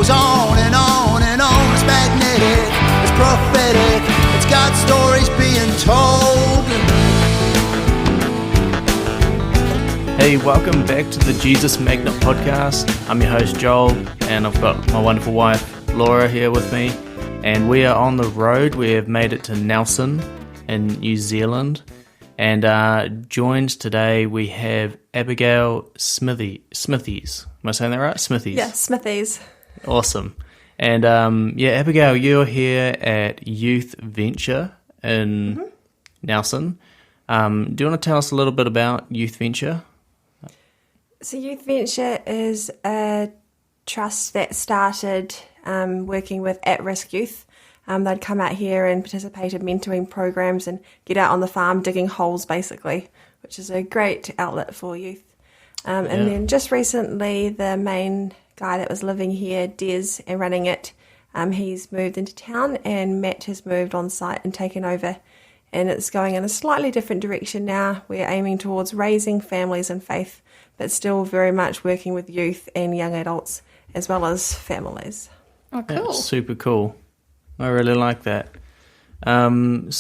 goes on and on and on. It's magnetic, it's prophetic, it's got stories being told. Hey, welcome back to the Jesus Magnet podcast. I'm your host Joel, and I've got my wonderful wife Laura here with me, and we are on the road. We have made it to Nelson in New Zealand, and joined today we have Abigail Smithies. Am I saying that right? Smithies. Yeah, Smithies. Awesome. And Abigail, you're here at Youth Venture in Nelson. Do you want to tell us a little bit about Youth Venture? So Youth Venture is a trust that started working with at-risk youth. They'd come out here and participate in mentoring programs and get out on the farm digging holes, basically, which is a great outlet for youth. And then just recently, the main guy that was living here, Des, and running it, he's moved into town, and Matt has moved on site and taken over. And it's going in a slightly different direction now. We're aiming towards raising families in faith, but still very much working with youth and young adults as well as families. Oh, cool. That's super cool. I really like that. And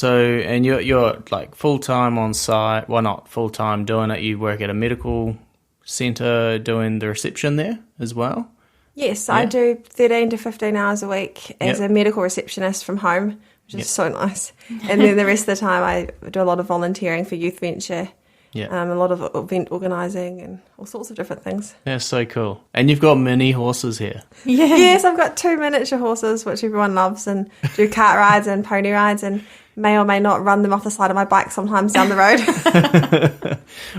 you're like full-time on site. Well, not full-time doing it. You work at a medical centre doing the reception there as well? Yes, I do 13 to 15 hours a week as a medical receptionist from home, which is so nice. And then the rest of the time I do a lot of volunteering for Youth Venture, a lot of event organising and all sorts of different things. That's so cool. And you've got mini horses here. Yeah. Yes, I've got 2 miniature horses, which everyone loves, and do cart rides and pony rides, and may or may not run them off the side of my bike sometimes down the road.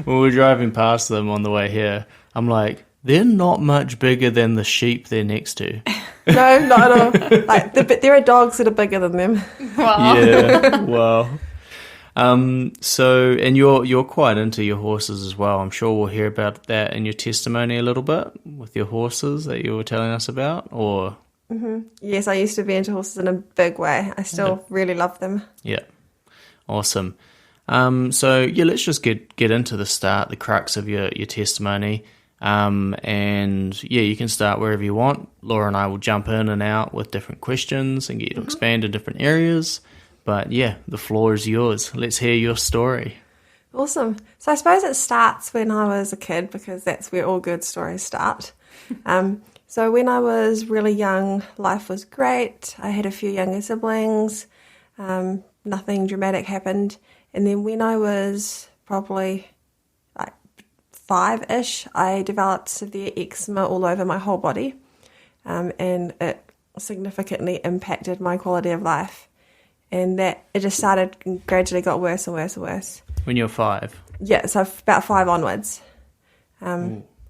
When we're driving past them on the way here, I'm like, they're not much bigger than the sheep they're next to. No, not at all. Like, there are dogs that are bigger than them. Wow. Yeah, wow. And you're quite into your horses as well. I'm sure we'll hear about that in your testimony a little bit with your horses that you were telling us about, or... Mm-hmm. Yes, I used to be into horses in a big way. I still really love them. Yeah, awesome. Let's just get into the crux of your testimony. You can start wherever you want. Laura and I will jump in and out with different questions and get you to expand in different areas. But the floor is yours. Let's hear your story. Awesome. So I suppose it starts when I was a kid, because that's where all good stories start. So when I was really young, life was great. I had a few younger siblings. Nothing dramatic happened. And then when I was probably like 5-ish, I developed severe eczema all over my whole body. And it significantly impacted my quality of life. And that it just started and gradually got worse and worse and worse. When you were 5? Yeah, so about 5 onwards.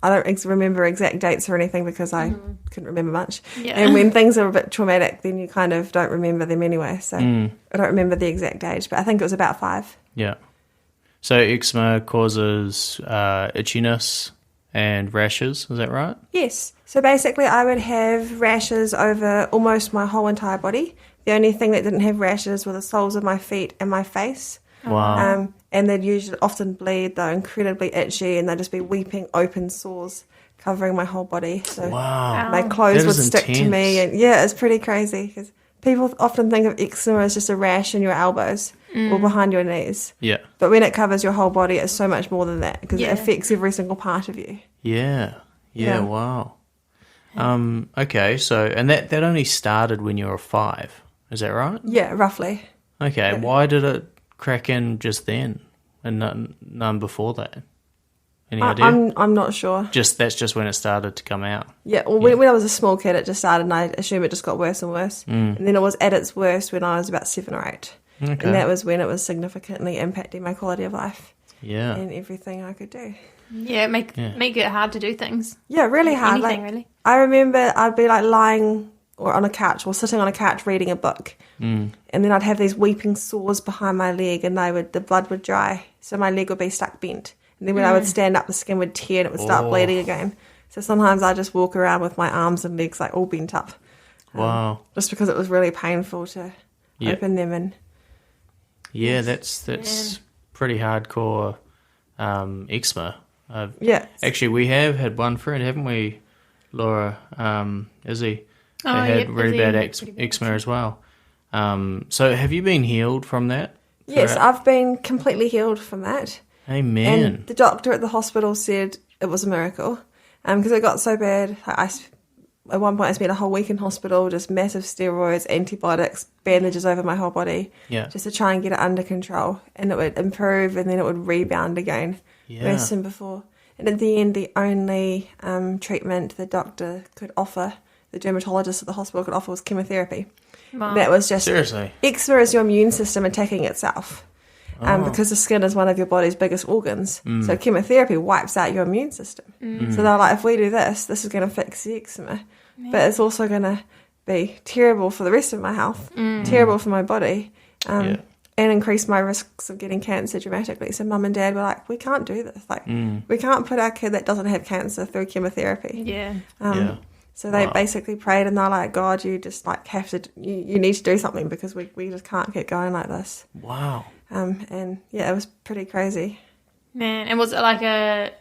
I don't remember exact dates or anything because I couldn't remember much. Yeah. And when things are a bit traumatic, then you kind of don't remember them anyway. So I don't remember the exact age, but I think it was about 5. Yeah. So eczema causes itchiness and rashes, is that right? Yes. So basically I would have rashes over almost my whole entire body. The only thing that didn't have rashes were the soles of my feet and my face. Wow. And they'd often bleed, though, incredibly itchy, and they'd just be weeping open sores covering my whole body. So my clothes would stick to me. And it's pretty crazy because people often think of eczema as just a rash in your elbows or behind your knees. Yeah. But when it covers your whole body, it's so much more than that because it affects every single part of you. Yeah, wow. Okay, so, and that only started when you were 5, is that right? Yeah, roughly. Okay, why did it crack in just then and none before that? Any idea? I'm not sure. That's just when it started to come out. Yeah, well, when I was a small kid, it just started, and I assume it just got worse and worse. And then it was at its worst when I was about 7 or 8. Okay. And that was when it was significantly impacting my quality of life. Yeah. And everything I could do. Yeah, make it hard to do things. Yeah, really hard. Anything, really. I remember I'd be like lying or on a couch or sitting on a couch reading a book. And then I'd have these weeping sores behind my leg, and the blood would dry. So my leg would be stuck bent. And then when I would stand up, the skin would tear and it would start bleeding again. So sometimes I just walk around with my arms and legs like all bent up. Wow. Just because it was really painful to open them and... Yeah, that's pretty hardcore eczema. Yeah. Actually, we have had one friend, haven't we, Laura, Izzy, They had yep, really bad pretty bad. eczema as well. So have you been healed from that? Yes, throughout? I've been completely healed from that. Amen. And the doctor at the hospital said it was a miracle because it got so bad. At one point, I spent a whole week in hospital, just massive steroids, antibiotics, bandages over my whole body, just to try and get it under control. And it would improve, and then it would rebound again, worse than before. And at the end, the only treatment the doctor could offer, the dermatologist at the hospital could offer, was chemotherapy. Wow. That was just Seriously? eczema is your immune system attacking itself. Because the skin is one of your body's biggest organs. So chemotherapy wipes out your immune system. So they're like, if we do this is going to fix the eczema. But it's also going to be terrible for the rest of my health, terrible for my body, and increase my risks of getting cancer dramatically. So mum and dad were like, we can't do this. Like, we can't put our kid that doesn't have cancer through chemotherapy. So they basically prayed, and they're like, God, you just like have to, you need to do something because we just can't get going like this. Wow. And yeah, it was pretty crazy. Man, and was it like a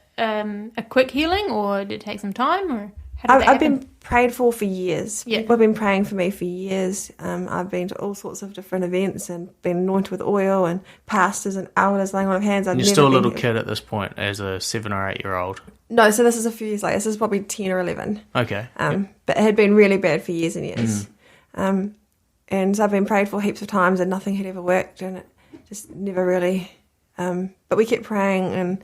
quick healing, or did it take some time, or how did that I've happen? been prayed for years. Yeah. People have been praying for me for years. I've been to all sorts of different events and been anointed with oil, and pastors and elders laying on of hands. And you're still a little kid at this point as a 7 or 8 year old. No, so this is a few years later. This is probably 10 or 11. Okay. But it had been really bad for years and years. And so I've been prayed for heaps of times, and nothing had ever worked, and it just never really. But we kept praying, and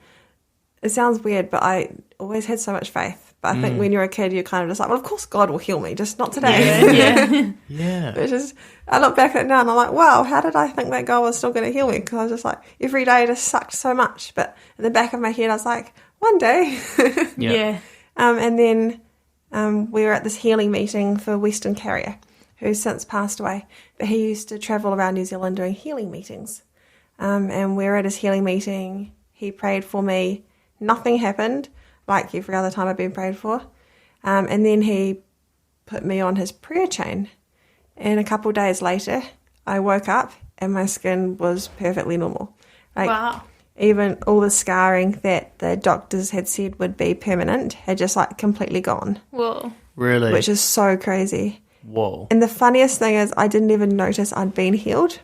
it sounds weird, but I always had so much faith. But I think when you're a kid, you're kind of just like, well, of course God will heal me, just not today. Yeah. Which is, I look back at it now and I'm like, wow, how did I think that God was still going to heal me? Because I was just like, every day just sucked so much. But in the back of my head, I was like, one day. And then we were at this healing meeting for Western Carrier, who's since passed away. But he used to travel around New Zealand doing healing meetings. And we were at his healing meeting. He prayed for me. Nothing happened, like every other time I've been prayed for. And then he put me on his prayer chain. And a couple of days later, I woke up and my skin was perfectly normal. Like, wow. Even all the scarring that the doctors had said would be permanent had just like completely gone. Whoa. Really? Which is so crazy. Whoa. And the funniest thing is I didn't even notice I'd been healed.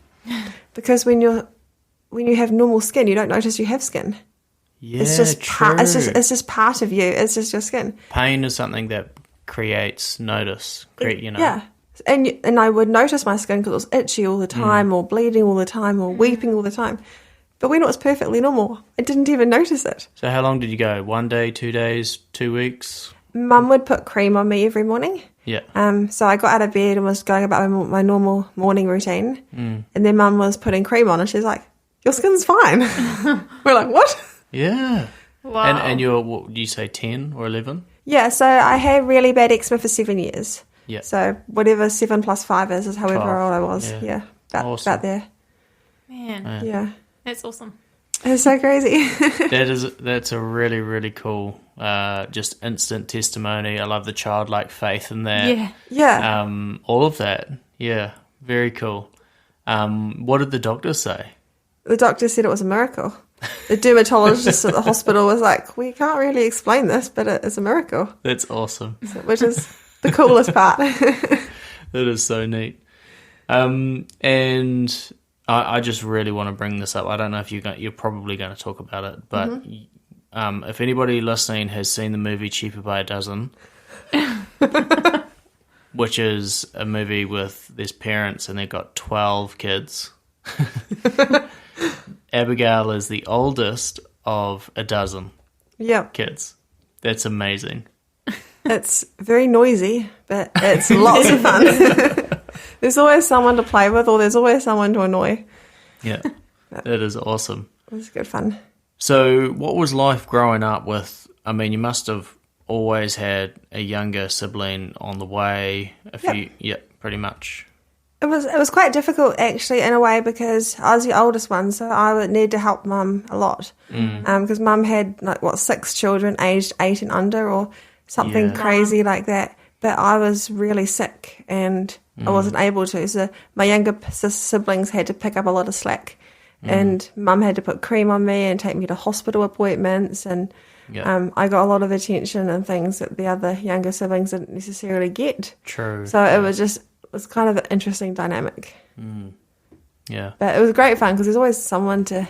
Because when you have normal skin, you don't notice you have skin. Yeah, It's just true. it's just part of you. It's just your skin. Pain is something that creates notice. Yeah. And I would notice my skin because it was itchy all the time, or bleeding all the time, or weeping all the time. But when it was perfectly normal, I didn't even notice it. So how long did you go? 1 day, 2 days, 2 weeks? Mum would put cream on me every morning. Yeah. So I got out of bed and was going about my normal morning routine. And then Mum was putting cream on, and she's like, your skin's fine. We're like, what? Yeah. Wow. And you're, what, do you say 10 or 11? Yeah, so I had really bad eczema for 7 years. Yeah. So whatever 7 plus 5 is however 12. old I was. Yeah. About there. Man, Yeah. that's awesome. It's so crazy. That's a really, really cool, just instant testimony. I love the childlike faith in that. Yeah. Yeah. All of that. Yeah. Very cool. What did the doctor say? The doctor said it was a miracle. The dermatologist at the hospital was like, we can't really explain this, but it's a miracle. That's awesome. Which is the coolest part. That is so neat. And I just really want to bring this up. I don't know if you're probably going to talk about it, but if anybody listening has seen the movie Cheaper by a Dozen, which is a movie with there's parents and they've got 12 kids. Abigail is the oldest of a dozen kids. That's amazing. It's very noisy, but it's lots of fun. There's always someone to play with, or there's always someone to annoy. Yeah, that is awesome. It's good fun. So what was life growing up with, I mean, you must have always had a younger sibling on the way, pretty much. It was quite difficult actually in a way because I was the oldest one, so I would need to help Mum a lot because Mum had 6 children aged 8 and under or something crazy like that. But I was really sick and I wasn't able to, so my younger siblings had to pick up a lot of slack. And Mum had to put cream on me and take me to hospital appointments, and I got a lot of attention and things that the other younger siblings didn't necessarily get. True. So it was kind of an interesting dynamic. Yeah. But it was great fun because there's always someone to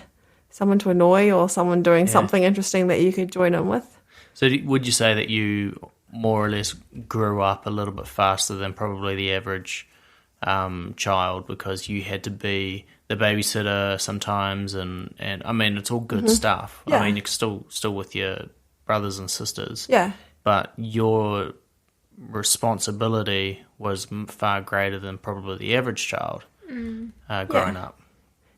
annoy or someone doing something interesting that you could join in with. So would you say that you more or less grew up a little bit faster than probably the average child, because you had to be the babysitter sometimes, and I mean, it's all good stuff. Yeah. I mean, you're still with your brothers and sisters. Yeah. But your responsibility was far greater than probably the average child growing up.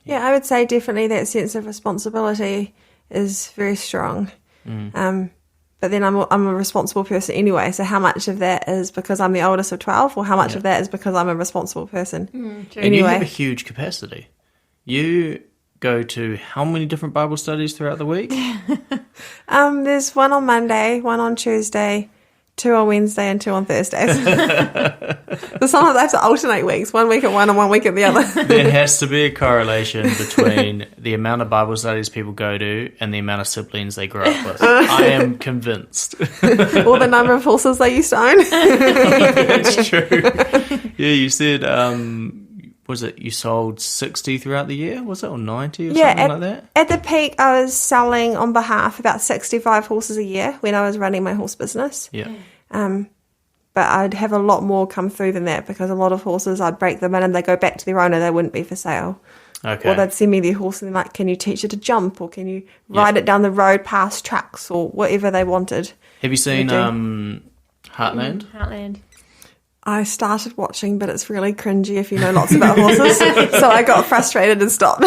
Yeah, I would say definitely that sense of responsibility is very strong. But then I'm a responsible person anyway, so how much of that is because I'm the oldest of 12, or how much of that is because I'm a responsible person? True. And you have a huge capacity. You go to how many different Bible studies throughout the week? There's one on Monday, one on Tuesday, 2 on Wednesday, and 2 on Thursdays. So sometimes I have to alternate weeks, 1 week at one and 1 week at the other. There has to be a correlation between the amount of Bible studies people go to and the amount of siblings they grew up with. I am convinced. Or the number of horses they used to own. That's true. Yeah, you said, was it you sold 60 throughout the year? Was it, or 90 or something like that? At the peak, I was selling on behalf about 65 horses a year when I was running my horse business. Yeah. But I'd have a lot more come through than that, because a lot of horses, I'd break them in and they go back to their owner, they wouldn't be for sale. Okay. Or they'd send me their horse and they're like, can you teach it to jump, or can you ride it down the road past trucks, or whatever they wanted. Have you seen Heartland? Heartland. I started watching, but it's really cringy if you know lots about horses. So I got frustrated and stopped.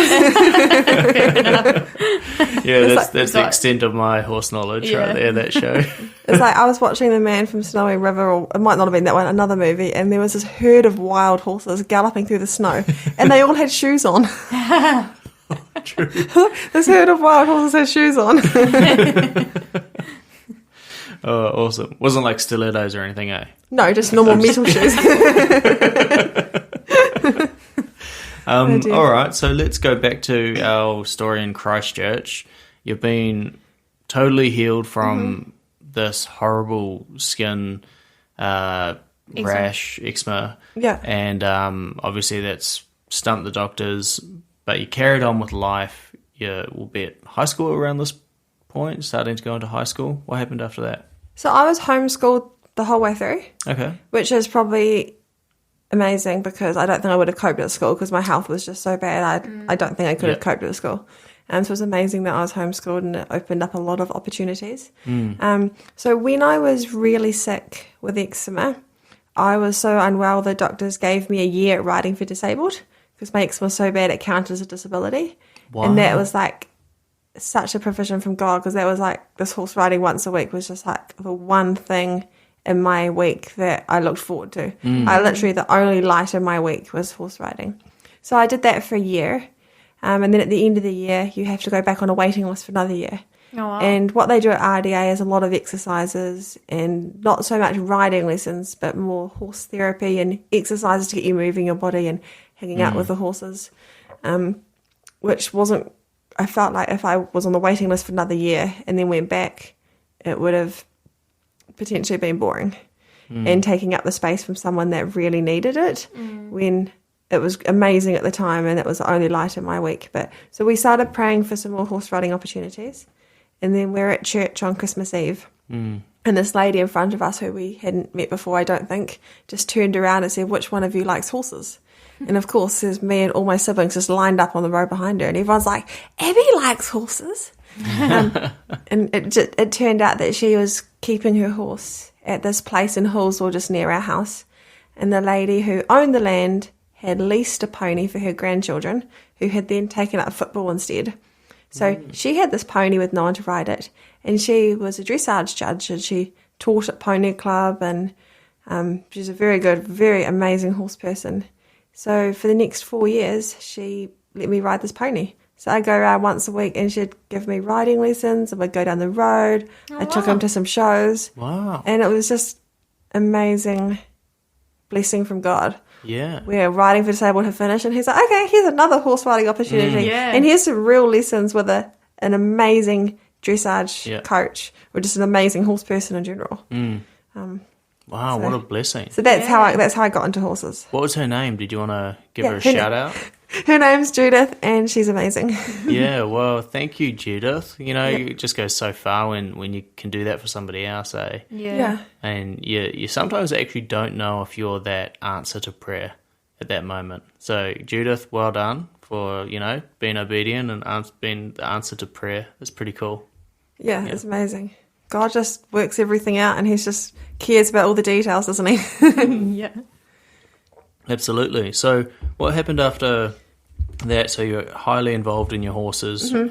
Yeah, that's the extent of my horse knowledge right there, that show. It's like I was watching The Man from Snowy River, or it might not have been that one, another movie, and there was this herd of wild horses galloping through the snow, and they all had shoes on. True. This herd of wild horses had shoes on. Oh, awesome. Wasn't like stilettos or anything, eh? No, just normal metal shoes. All right, so let's go back to our story in Christchurch. You've been totally healed from this horrible skin rash, eczema. Yeah. And obviously that's stumped the doctors, but you carried on with life. You will be at high school around this point, starting to go into high school. What happened after that? So I was homeschooled the whole way through. Okay. Which is probably amazing, because I don't think I would have coped at school, because my health was just so bad. I don't think I could have coped at school. So it was amazing that I was homeschooled, and it opened up a lot of opportunities. So when I was really sick with eczema, I was so unwell, the doctors gave me a year at riding for disabled, because my eczema was so bad it counted as a disability. Wow. And that was like such a provision from God, because that was like, this horse riding once a week was just like the one thing in my week that I looked forward to. I literally, the only light in my week was horse riding. So I did that for a year. And then at the end of the year, you have to go back on a waiting list for another year. Oh, wow. And what they do at RDA is a lot of exercises, and not so much riding lessons, but more horse therapy and exercises to get you moving your body and hanging out with the horses, which wasn't, I felt like if I was on the waiting list for another year and then went back, it would have potentially been boring and taking up the space from someone that really needed it, when it was amazing at the time and it was the only light in my week. But so we started praying for some more horse riding opportunities, and then we're at church on Christmas Eve, and this lady in front of us, who we hadn't met before, I don't think, just turned around and said, "Which one of you likes horses?" And of course, there's me and all my siblings just lined up on the road behind her, and everyone's like, "Abby likes horses." And it turned out that she was keeping her horse at this place in Hillsville, just near our house. And the lady who owned the land had leased a pony for her grandchildren, who had then taken up football instead. So she had this pony with no one to ride it, and she was a dressage judge, and she taught at Pony Club, and she's a very good, very amazing horse person. So for the next 4 years, she let me ride this pony. So I'd go around once a week, and she'd give me riding lessons, and we'd go down the road. I took him to some shows. Wow. And it was just amazing blessing from God. Yeah. where riding for disabled had finished, and he's like, okay, here's another horse riding opportunity. Yeah. And here's some real lessons with an amazing dressage Yeah. coach, or just an amazing horse person in general. Wow, what a blessing. So that's how I got into horses. What was her name? Did you want to give Yeah, her a her shout out? Her name's Judith, and she's amazing. Yeah, well, thank you, Judith. You know, it just goes so far when you can do that for somebody else, eh? Yeah. And you sometimes actually don't know if you're that answer to prayer at that moment. So, Judith, well done for, you know, being obedient and being the answer to prayer. It's pretty cool. Yeah, it's amazing. God just works everything out, and he just cares about all the details, doesn't he? Yeah. Absolutely. So, what happened after that? So, you're highly involved in your horses. You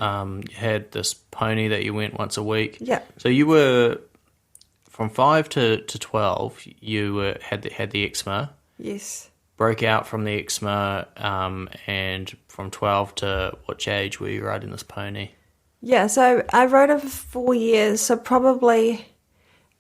had this pony that you went once a week. Yeah. So, you were from 5 to 12. You had the eczema. Yes. Broke out from the eczema, and from 12 to what age were you riding this pony? Yeah, so I rode him for 4 years, so probably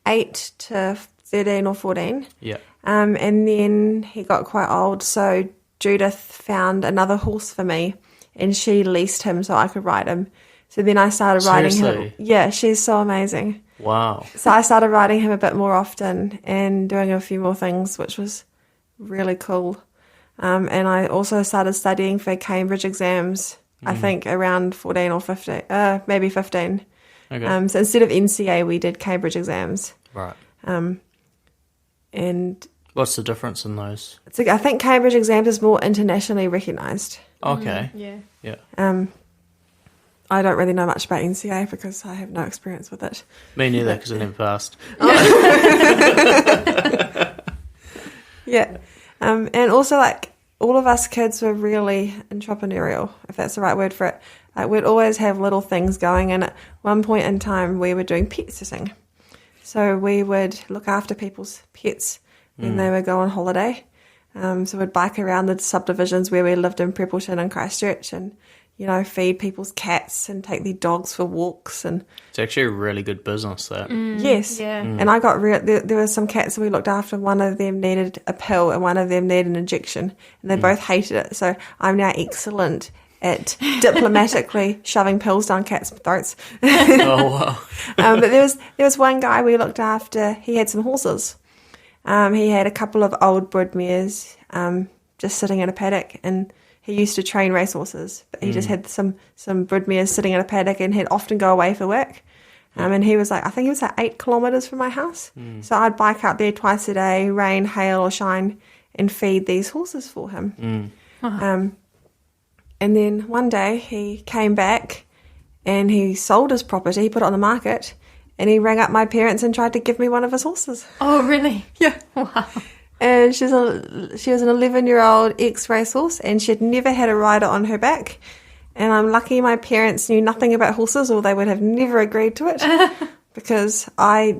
8 to 13 or 14. Yeah. And then he got quite old, so Judith found another horse for me, and she leased him so I could ride him. So then I started riding him. Seriously? Yeah, she's so amazing. Wow. So I started riding him a bit more often and doing a few more things, which was really cool. And I also started studying for Cambridge exams, I think around 14 or 15, maybe 15. Okay. So instead of NCA, we did Cambridge exams. Right. And What's the difference in those? I think Cambridge exams is more internationally recognised. Okay. Yeah. Yeah. I don't really know much about NCA because I have no experience with it. Me neither, because I never passed. Yeah. And also, like, all of us kids were really entrepreneurial, if that's the right word for it. Like, we'd always have little things going, and at one point in time, we were doing pet sitting. So we would look after people's pets when they would go on holiday. So we'd bike around the subdivisions where we lived in Preppleton and Christchurch and, you know, feed people's cats and take their dogs for walks. And It's actually a really good business, that. yes. Yeah. And I got there were some cats that we looked after. One of them needed a pill and one of them needed an injection. And they both hated it. So I'm now excellent at diplomatically shoving pills down cats' throats. Oh, wow. But there was one guy we looked after. He had some horses. He had a couple of old brood mares just sitting in a paddock, and he used to train racehorses. But he just had some brood mares sitting in a paddock, and he'd often go away for work. And he was like, I think he was like 8 kilometres from my house. So I'd bike out there twice a day, rain, hail, or shine, and feed these horses for him. And then one day he came back and he sold his property, he put it on the market, and he rang up my parents and tried to give me one of his horses. Oh, really? Yeah. Wow. And she was an 11-year-old ex-racehorse, and she'd never had a rider on her back. And I'm lucky my parents knew nothing about horses, or they would have never agreed to it, because I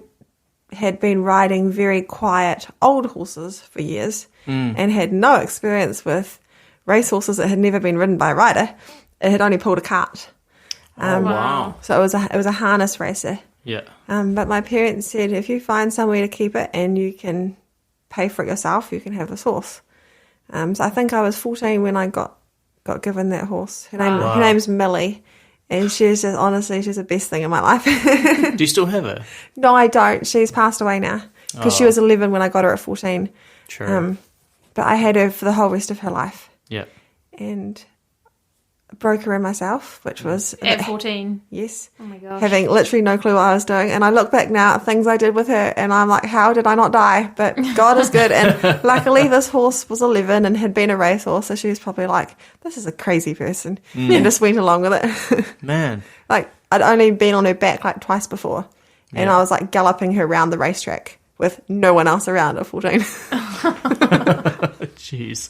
had been riding very quiet old horses for years and had no experience with racehorses that had never been ridden by a rider. It had only pulled a cart. Wow. So it was a harness racer. Yeah. But my parents said, if you find somewhere to keep it and you can pay for it yourself, you can have this horse. So I think I was 14 when I got given that horse. Her name's Millie, and she's the best thing in my life. Do you still have her? No, I don't. She's passed away now because she was 11 when I got her at 14. True. But I had her for the whole rest of her life. Yeah. And broke her in myself, which was At 14. yes. Oh my gosh. Having literally no clue what I was doing. And I look back now at things I did with her, and I'm like, how did I not die? But God is good. And luckily this horse was 11 and had been a racehorse, so she was probably like, this is a crazy person, and just went along with it. Man. Like, I'd only been on her back like twice before, and I was like galloping her around the racetrack with no one else around at 14. Jeez.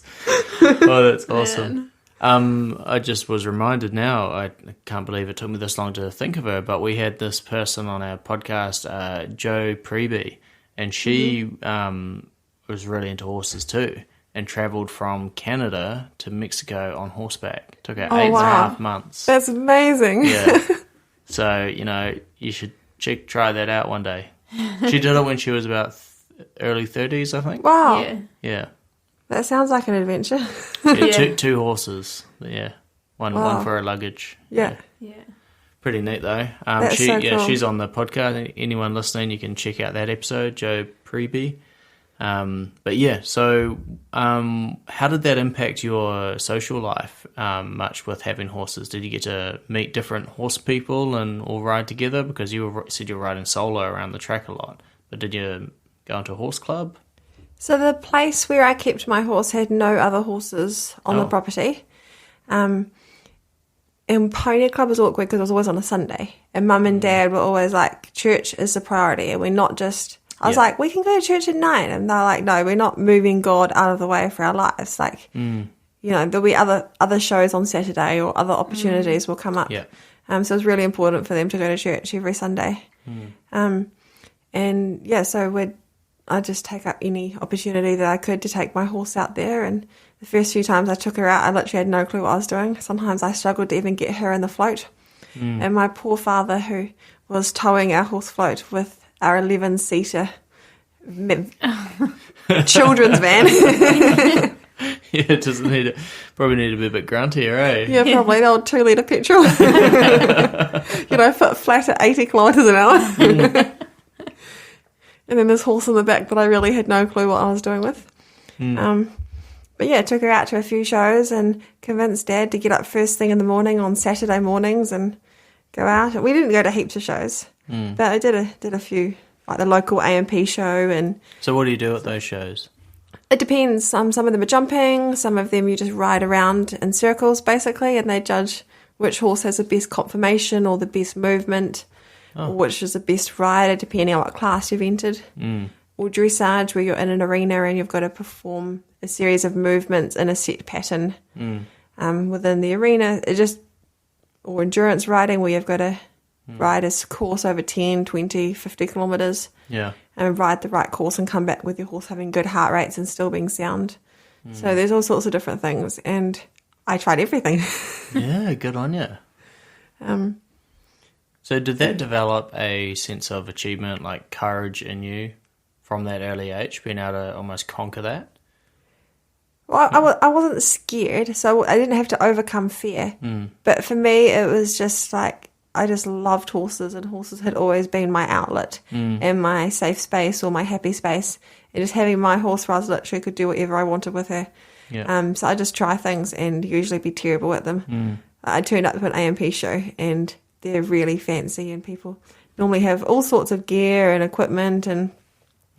Oh, that's awesome. I just was reminded now, I can't believe it took me this long to think of her, but we had this person on our podcast, Jo Preby, and she was really into horses too, and travelled from Canada to Mexico on horseback. Took her 8.5 months. That's amazing. Yeah. So, you know, you should try that out one day. She did it when she was about early 30s, I think. Wow. Yeah. Yeah. That sounds like an adventure. Two horses. Yeah. One for her luggage. Yeah. Pretty neat though. That's so cool. She's on the podcast. Anyone listening, you can check out that episode, Joe Preby. But yeah, so how did that impact your social life much with having horses? Did you get to meet different horse people and all ride together? Because you said you were riding solo around the track a lot. But did you go into a horse club? So the place where I kept my horse had no other horses on the property. And pony club was awkward because it was always on a Sunday. And Mum and Dad were always like, church is the priority. And we're not just... I was like, we can go to church at 9. And they're like, no, we're not moving God out of the way for our lives. Like, you know, there'll be other shows on Saturday or other opportunities will come up. Yeah. So it's really important for them to go to church every Sunday. And yeah, so I'd just take up any opportunity that I could to take my horse out there. And the first few times I took her out, I literally had no clue what I was doing. Sometimes I struggled to even get her in the float. And my poor father, who was towing our horse float with our 11-seater children's van. Yeah, it doesn't probably need to be a bit gruntier, eh? Yeah, probably the old 2-litre petrol. You know, flat at 80 kilometres an hour. And then this horse in the back that I really had no clue what I was doing with. But yeah, took her out to a few shows and convinced Dad to get up first thing in the morning on Saturday mornings and go out. We didn't go to heaps of shows, but I did a few, like the local AMP show. And so what do you do at those shows? it depends. Some of them are jumping, some of them you just ride around in circles basically, and they judge which horse has the best conformation or the best movement. Or which is the best rider, depending on what class you've entered. Or dressage, where you're in an arena and you've got to perform a series of movements in a set pattern within the arena. Or endurance riding, where you've got to ride a course over 10, 20, 50 kilometres. Yeah. And ride the right course and come back with your horse having good heart rates and still being sound. So there's all sorts of different things. And I tried everything. Yeah, good on you. So did that develop a sense of achievement, like courage in you from that early age, being able to almost conquer that? Well, I wasn't scared, so I didn't have to overcome fear. But for me, it was just like, I just loved horses, and horses had always been my outlet and my safe space or my happy space. And just having my horse where I literally could do whatever I wanted with her. Yeah. So I just try things and usually be terrible at them. I turned up to an AMP show and they're really fancy, and people normally have all sorts of gear and equipment, and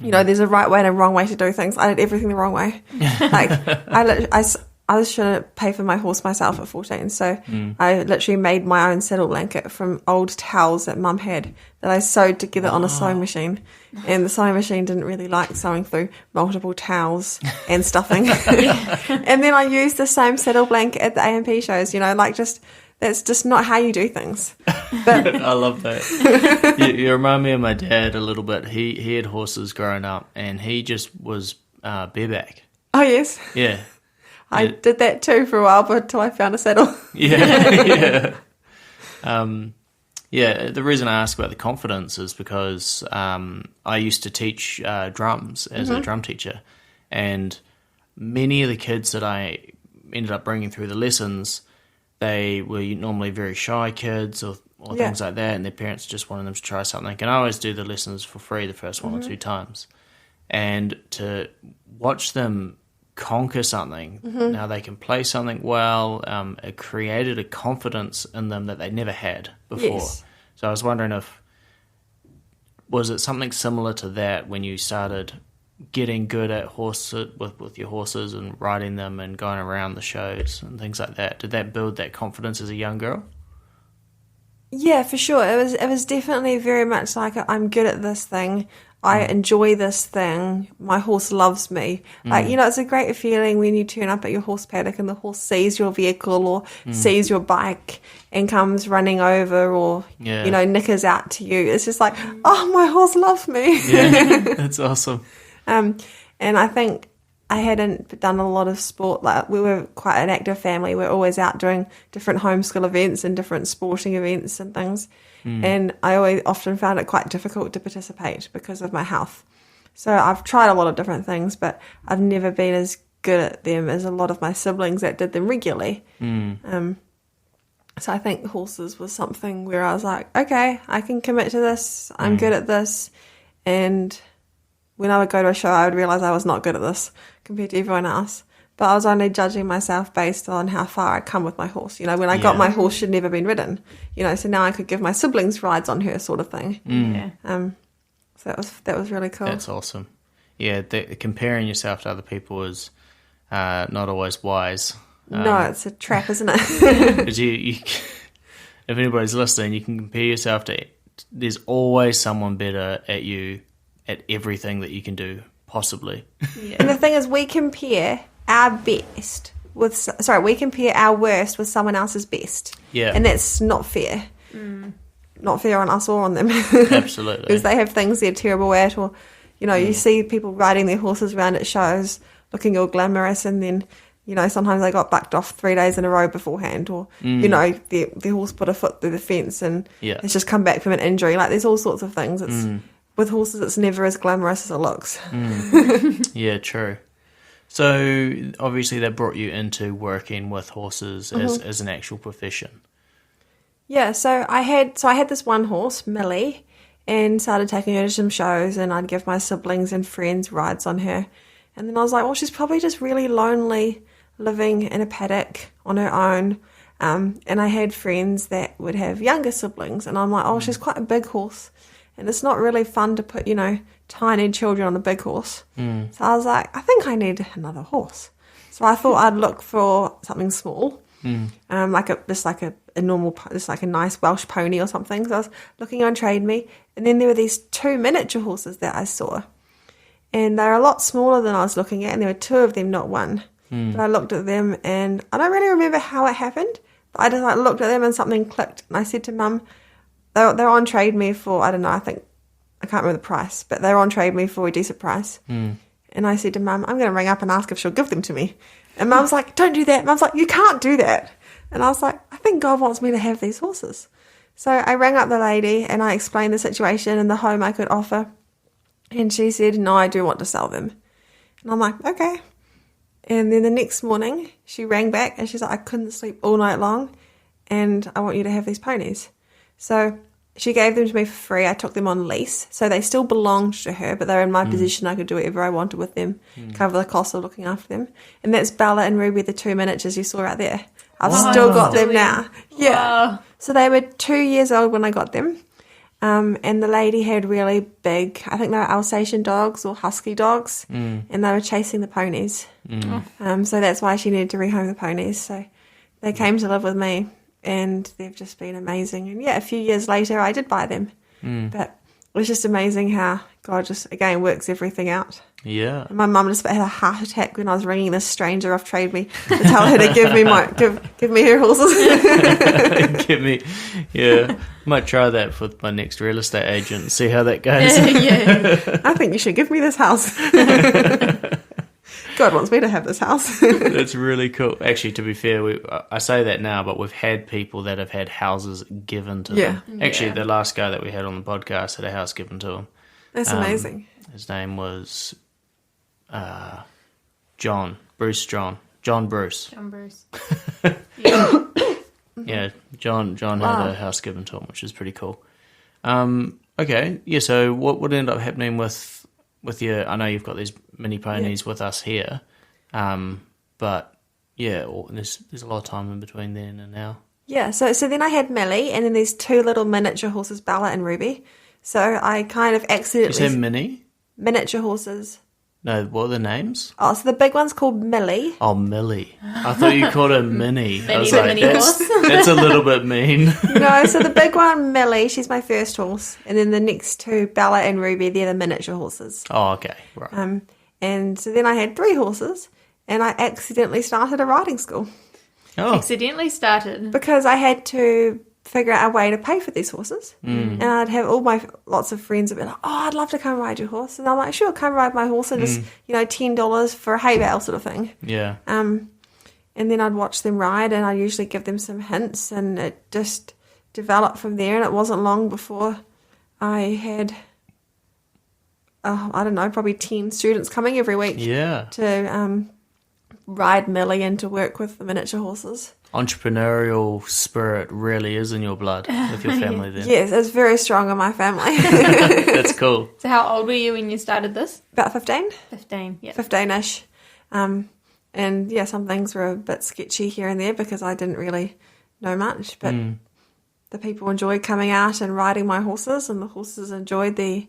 you know, there's a right way and a wrong way to do things. I did everything the wrong way. Like I was trying to pay for my horse myself at 14, so I literally made my own saddle blanket from old towels that Mum had that I sewed together on a sewing machine, and the sewing machine didn't really like sewing through multiple towels and stuffing. And then I used the same saddle blanket at the AMP shows, you know, like that's just not how you do things. But I love that. You remind me of my dad a little bit. He had horses growing up, and he just was bareback. Oh, yes. Yeah. I did that too for a while, but until I found a saddle. Yeah. The reason I ask about the confidence is because I used to teach drums as a drum teacher, and many of the kids that I ended up bringing through the lessons, they were normally very shy kids or things like that, and their parents just wanted them to try something. And I always do the lessons for free the first one or two times. And to watch them conquer something, now they can play something well, it created a confidence in them that they never had before. Yes. So I was wondering was it something similar to that when you started getting good at with your horses and riding them and going around the shows and things like that? Did that build that confidence as a young girl? Yeah, for sure. It was definitely very much like I'm good at this thing. I enjoy this thing. My horse loves me. Like, you know, it's a great feeling when you turn up at your horse paddock and the horse sees your vehicle or sees your bike and comes running over or, you know, nickers out to you. It's just like, oh, my horse loves me. Yeah, that's awesome. And I think I hadn't done a lot of sport. Like, we were quite an active family. We're always out doing different homeschool events and different sporting events and things. And I often found it quite difficult to participate because of my health. So I've tried a lot of different things, but I've never been as good at them as a lot of my siblings that did them regularly. So I think horses was something where I was like, okay, I can commit to this. I'm good at this. And when I would go to a show, I would realise I was not good at this compared to everyone else. But I was only judging myself based on how far I'd come with my horse. You know, when I got my horse, she'd never been ridden. You know, so now I could give my siblings rides on her, sort of thing. So that was really cool. That's awesome. Yeah, comparing yourself to other people is not always wise. No, it's a trap, isn't it? Because you, if anybody's listening, you can compare yourself to. There's always someone better at you at everything that you can do possibly. Yeah. And the thing is, we compare our best with we compare our worst with someone else's best. Yeah, and that's not fair. Not fair on us or on them. Absolutely, because they have things they're terrible at, or you know, you see people riding their horses around at shows, looking all glamorous, and then. You know, sometimes they got bucked off 3 days in a row beforehand, or, you know, their horse put a foot through the fence and it's just come back from an injury. Like, there's all sorts of things. With horses, it's never as glamorous as it looks. Yeah, true. So, obviously, that brought you into working with horses as an actual profession. Yeah, so I had this one horse, Millie, and started taking her to some shows, and I'd give my siblings and friends rides on her. And then I was like, well, she's probably just really lonely, living in a paddock on her own. And I had friends that would have younger siblings. And I'm like, oh, she's quite a big horse. And it's not really fun to put, you know, tiny children on a big horse. So I was like, I think I need another horse. So I thought I'd look for something small, like a normal, just like a nice Welsh pony or something. So I was looking on Trade Me. And then there were these 2 miniature horses that I saw. And they're a lot smaller than I was looking at. And there were 2 of them, not 1. But I looked at them, and I don't really remember how it happened, but I just looked at them and something clicked. And I said to Mum, they're on Trade Me for, I don't know, I can't remember the price, but they're on Trade Me for a decent price. And I said to Mum, I'm going to ring up and ask if she'll give them to me. And Mum's like, don't do that. Mum's like, you can't do that. And I was like, I think God wants me to have these horses. So I rang up the lady and I explained the situation and the home I could offer. And she said, no, I do want to sell them. And I'm like, okay. And then the next morning, she rang back and she's like, I couldn't sleep all night long and I want you to have these ponies. So she gave them to me for free. I took them on lease. So they still belonged to her, but they're in my possession. I could do whatever I wanted with them, cover the cost of looking after them. And that's Bella and Ruby, the 2 miniatures you saw right there. I've still got them now. Yeah. Wow. So they were 2 years old when I got them. And the lady had really big, I think they were Alsatian dogs or husky dogs, and they were chasing the ponies. So that's why she needed to rehome the ponies. So they came to live with me, and they've just been amazing. And yeah, a few years later, I did buy them. But it was just amazing how God just, again, works everything out. Yeah. And my mum just had a heart attack when I was ringing this stranger off Trade Me to tell her to give me her horses. Give me, yeah. Might try that with my next real estate agent and see how that goes. Yeah. I think you should give me this house. God wants me to have this house. That's really cool. Actually, to be fair, I say that now, but we've had people that have had houses given to them. Actually, the last guy that we had on the podcast had a house given to him. That's amazing. His name was John Bruce. John Bruce. Yeah, John had a house given to him, which is pretty cool. Okay, yeah. So what ended up happening with your? I know you've got these mini ponies with us here, but yeah, there's a lot of time in between then and now. Yeah. So then I had Millie, and then there's 2 little miniature horses, Bella and Ruby. So I kind of accidentally. You say mini? Miniature horses. No, what are the names? Oh, so the big one's called Millie. Oh, Millie. I thought you called her Minnie. I was the like, mini horse. That's a little bit mean. No, so the big one, Millie, she's my first horse. And then the next 2, Bella and Ruby, they're the miniature horses. Oh, okay. Right. And so then I had 3 horses, and I accidentally started a riding school. Oh. Accidentally started. Because I had to figure out a way to pay for these horses. And I'd have lots of friends that would be like, oh, I'd love to come ride your horse. And I'm like, sure, come ride my horse, and just, $10 for a hay bale sort of thing. Yeah. And then I'd watch them ride, and I'd usually give them some hints, and it just developed from there. And it wasn't long before I had, I don't know, probably 10 students coming every week Yeah. to ride Millie and to work with the miniature horses. Entrepreneurial spirit really is in your blood with your family then. Yes, it's very strong in my family. That's cool. So how old were you when you started this? About 15. 15, yeah. 15-ish. And yeah, some things were a bit sketchy here and there because I didn't really know much, but the people enjoyed coming out and riding my horses, and the horses enjoyed the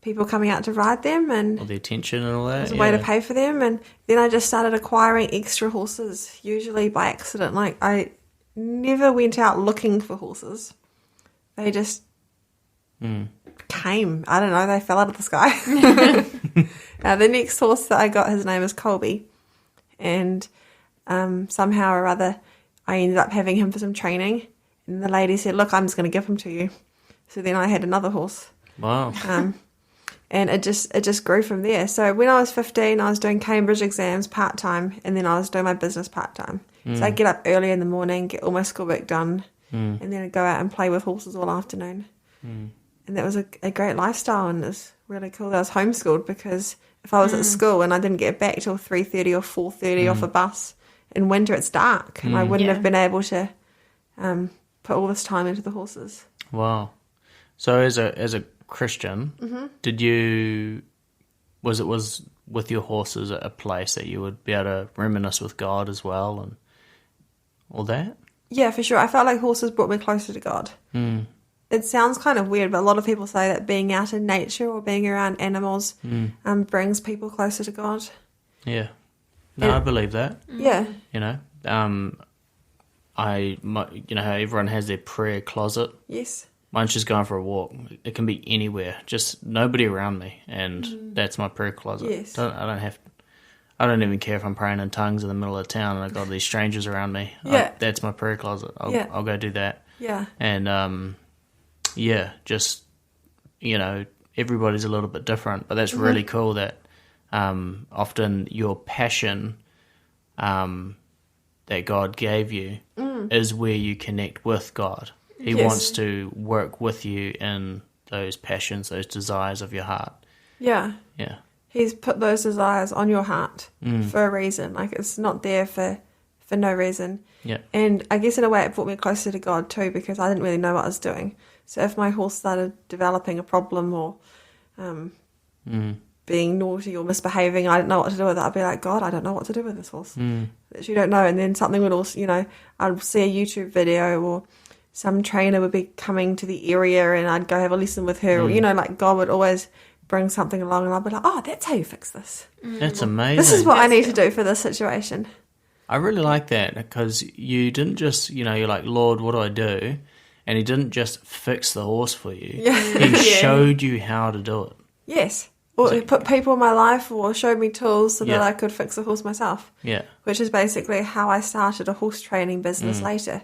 people coming out to ride them, and All the attention and all that. it was a way to pay for them. And then I just started acquiring extra horses, usually by accident. Like, I never went out looking for horses. They just came. I don't know, they fell out of the sky. The next horse that I got, his name is Colby. And somehow or other, I ended up having him for some training. And the lady said, look, I'm just going to give him to you. So then I had another horse. Wow. And it just grew from there. So when I was 15, I was doing Cambridge exams part-time, and then I was doing my business part-time. So I'd get up early in the morning, get all my schoolwork done, and then I'd go out and play with horses all afternoon. And that was a great lifestyle, and it was really cool that I was homeschooled, because if I was at school and I didn't get back till 3:30 or 4:30 off a bus, in winter it's dark, and I wouldn't have been able to put all this time into the horses. Wow. So as a Christian, did you was with your horses a place that you would be able to reminisce with God as well and all that? Yeah, for sure. I felt like horses brought me closer to God. It sounds kind of weird, but a lot of people say that being out in nature or being around animals brings people closer to God. Yeah. No, I believe that. Yeah. You know, you know how everyone has their prayer closet. Yes. Mine's just going for a walk. It can be anywhere, just nobody around me, and that's my prayer closet. Yes. I don't even care if I'm praying in tongues in the middle of town and I've got these strangers around me. Yeah. That's my prayer closet. I'll go do that. Yeah. And just, you know, everybody's a little bit different, but that's really cool that often your passion that God gave you is where you connect with God. He wants to work with you in those passions, those desires of your heart. Yeah. Yeah. He's put those desires on your heart for a reason. Like, it's not there for no reason. Yeah. And I guess in a way it brought me closer to God too, because I didn't really know what I was doing. So if my horse started developing a problem or being naughty or misbehaving, I didn't know what to do with it, I'd be like, God, I don't know what to do with this horse. That you don't know. And then something would also, you know, I'd see a YouTube video, or some trainer would be coming to the area and I'd go have a lesson with her. Or, you know, like, God would always bring something along and I'd be like, oh, that's how you fix this. That's amazing. This is what I need to do for this situation. I really like that, because you didn't just, you know, you're like, Lord, what do I do? And he didn't just fix the horse for you. He showed you how to do it. Yes. Or he put people in my life or showed me tools so that Yeah. I could fix a horse myself. Yeah. Which is basically how I started a horse training business later.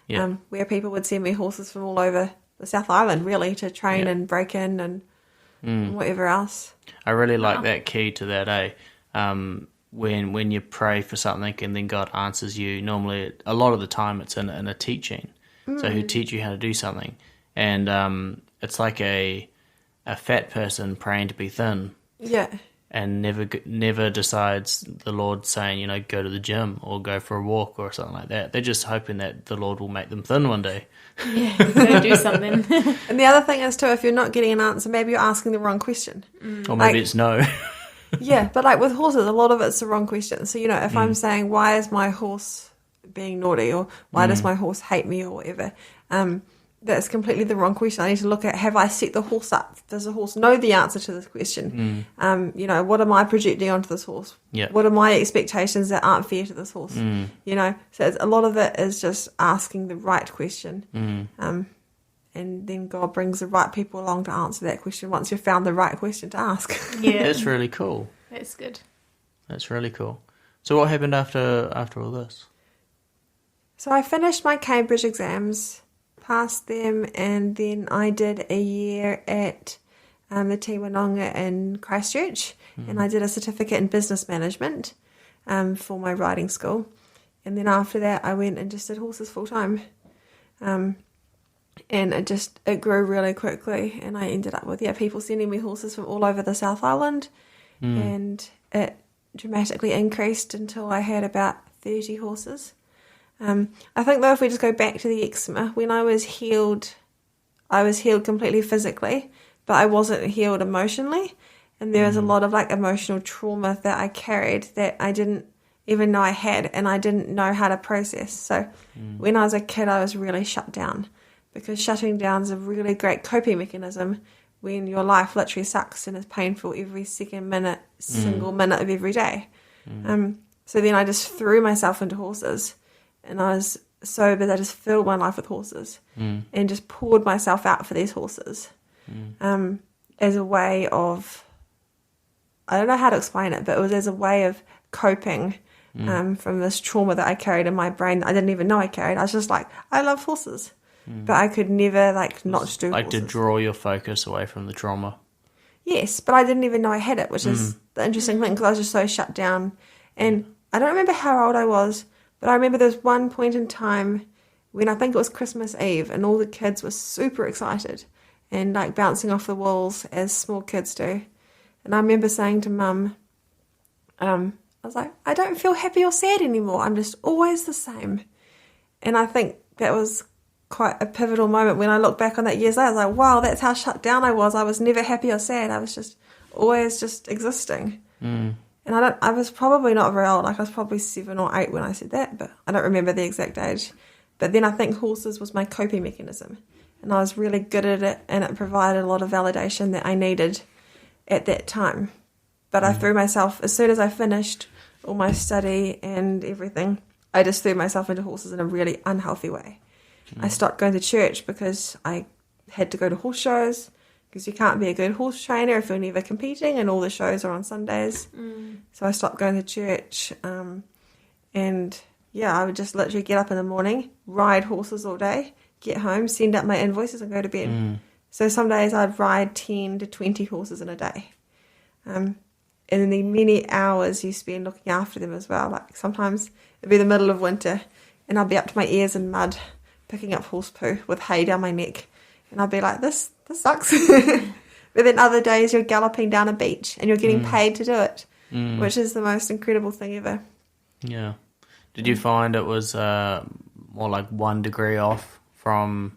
Yeah. Where people would send me horses from all over the South Island, really, to train and break in and whatever else. I really like that key to that, when you pray for something and then God answers you, normally a lot of the time it's in a teaching. So he'll teach you how to do something. And it's like a fat person praying to be thin. Yeah. And never decides the Lord saying, you know, go to the gym or go for a walk or something like that. They're just hoping that the Lord will make them thin one day. Yeah, gotta do something. And the other thing is, too, if you're not getting an answer, maybe you're asking the wrong question. Or maybe Like- it's no. Yeah, but like with horses, a lot of it's the wrong question. So, you know, if I'm saying, why is my horse being naughty, or why does my horse hate me, or whatever, that's completely the wrong question. I need to look at, have I set the horse up? Does the horse know the answer to this question? You know, what am I projecting onto this horse? Yeah. What are my expectations that aren't fair to this horse? You know, so a lot of it is just asking the right question. And then God brings the right people along to answer that question once you've found the right question to ask. Yeah, That's really cool. that's good. That's really cool. So what happened after all this? So I finished my Cambridge exams, passed them, and then I did a year at the Tiwanonga in Christchurch, and I did a certificate in business management for my riding school. And then after that, I went and just did horses full time. And it grew really quickly, and I ended up with people sending me horses from all over the South Island, and it dramatically increased until I had about 30 horses. I think though, if we just go back to the eczema, when I was healed completely physically, but I wasn't healed emotionally. And there was a lot of like emotional trauma that I carried that I didn't even know I had, and I didn't know how to process. So when I was a kid, I was really shut down, because shutting down is a really great coping mechanism when your life literally sucks and is painful every single minute of every day. So then I just threw myself into horses, and I was so busy, I just filled my life with horses and just poured myself out for these horses as a way of, I don't know how to explain it, but it was as a way of coping from this trauma that I carried in my brain that I didn't even know I carried. I was just like, I love horses. But I could never not do like horses. to draw your focus away from the trauma. Yes, but I didn't even know I had it, which is the interesting thing, because I was just so shut down. And I don't remember how old I was, but I remember there was one point in time when I think it was Christmas Eve, and all the kids were super excited and like bouncing off the walls as small kids do. And I remember saying to Mum, I was like, I don't feel happy or sad anymore. I'm just always the same. And I think that was quite a pivotal moment when I look back on that years later. I was like, wow, that's how shut down I was. I was never happy or sad. I was just always just existing. And I was probably not very old. Like I was probably 7 or 8 when I said that, but I don't remember the exact age. But then I think horses was my coping mechanism, and I was really good at it, and it provided a lot of validation that I needed at that time. But I threw myself, as soon as I finished all my study and everything, I just threw myself into horses in a really unhealthy way. I stopped going to church because I had to go to horse shows, because you can't be a good horse trainer if you're never competing, and all the shows are on Sundays. So I stopped going to church, and I would just literally get up in the morning, ride horses all day, get home, send out my invoices and go to bed. So some days I'd ride 10 to 20 horses in a day. And then the many hours you spend looking after them as well. Like sometimes it'd be the middle of winter and I'd be up to my ears in mud, picking up horse poo with hay down my neck. And I'd be like, this sucks. But then other days you're galloping down a beach and you're getting paid to do it, which is the most incredible thing ever. Yeah. Did you find it was more like 1 degree off from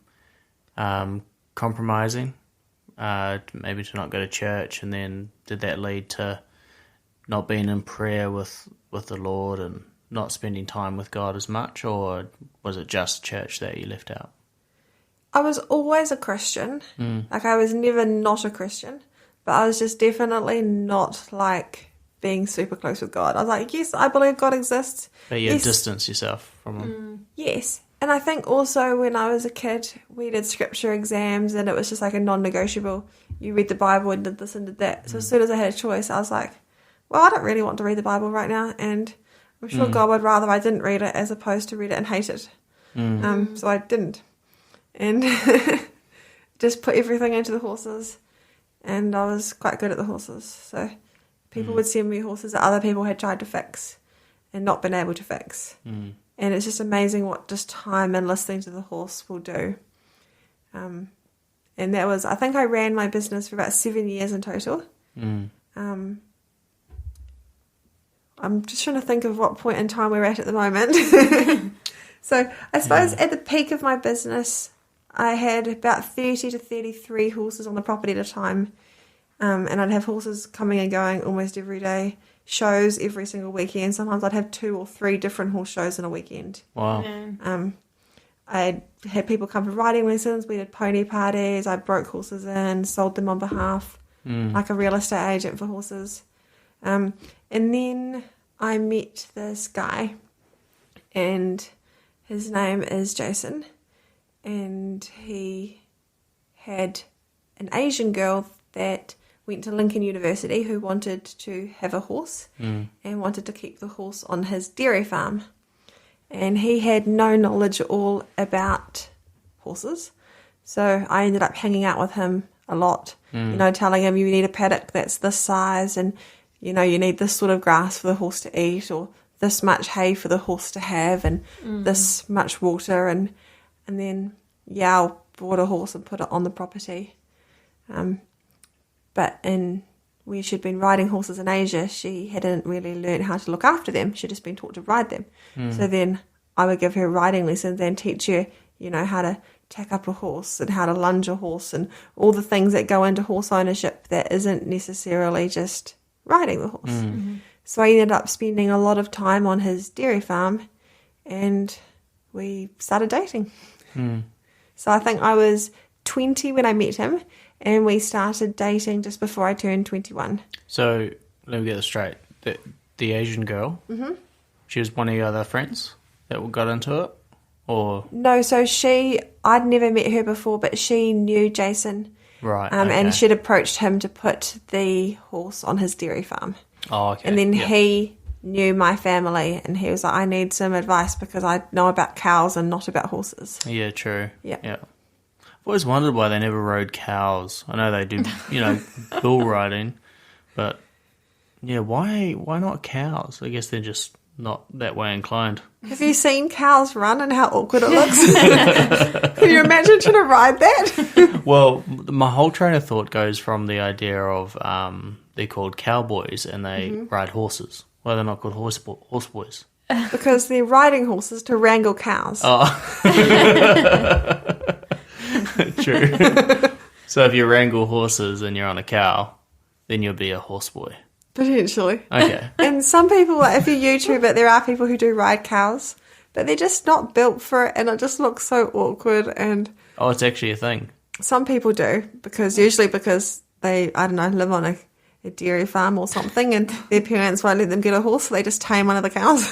compromising, maybe to not go to church, and then did that lead to not being in prayer with the Lord and not spending time with God as much, or was it just church that you left out? I was always a Christian. Like I was never not a Christian, but I was just definitely not like being super close with God. I was like, yes, I believe God exists. But you distance yourself from Him. Yes. And I think also when I was a kid, we did scripture exams and it was just like a non-negotiable. You read the Bible and did this and did that. So as soon as I had a choice, I was like, well, I don't really want to read the Bible right now. And I'm sure God would rather I didn't read it as opposed to read it and hate it. So I didn't. And just put everything into the horses. And I was quite good at the horses. So people would send me horses that other people had tried to fix and not been able to fix. And it's just amazing what just time and listening to the horse will do. And that was, I think I ran my business for about 7 years in total. I'm just trying to think of what point in time we're at the moment. So I suppose at the peak of my business, I had about 30 to 33 horses on the property at a time. And I'd have horses coming and going almost every day, shows every single weekend. Sometimes I'd have 2 or 3 different horse shows in a weekend. Wow. I had people come for riding lessons. We did pony parties. I broke horses in, sold them on behalf, like a real estate agent for horses. And then I met this guy, and his name is Jason, and he had an Asian girl that went to Lincoln University who wanted to have a horse and wanted to keep the horse on his dairy farm. And he had no knowledge at all about horses. So I ended up hanging out with him a lot, telling him you need a paddock that's this size and, you need this sort of grass for the horse to eat or this much hay for the horse to have and this much water. And then, I bought a horse and put it on the property. But in where she'd been riding horses in Asia, she hadn't really learned how to look after them. She'd just been taught to ride them. So then I would give her riding lessons and teach her, how to tack up a horse and how to lunge a horse and all the things that go into horse ownership that isn't necessarily just riding the horse. So I ended up spending a lot of time on his dairy farm, and we started dating. So I think I was 20 when I met him, and we started dating just before I turned 21. So let me get this straight. The Asian girl, she was one of your other friends that got into it? Or No, so I'd never met her before, but she knew Jason. Right, And she'd approached him to put the horse on his dairy farm. Oh, okay. And then he knew my family, and he was like, I need some advice because I know about cows and not about horses. Yeah, true. Yeah. I've always wondered why they never rode cows. I know they do, bull riding, but yeah, why not cows? I guess they're just not that way inclined. Have you seen cows run and how awkward it looks? Can you imagine trying to ride that? Well, my whole train of thought goes from the idea of they're called cowboys and they ride horses. Why are they not called horseboys? Because they're riding horses to wrangle cows. Oh. True. So if you wrangle horses and you're on a cow, then you'll be a horseboy. Potentially. Okay. And some people, if you YouTube it, there are people who do ride cows, but they're just not built for it, and it just looks so awkward. And Oh, it's actually a thing. some people do, because they, I don't know, live on a dairy farm or something, and their parents won't let them get a horse, so they just tame one of the cows.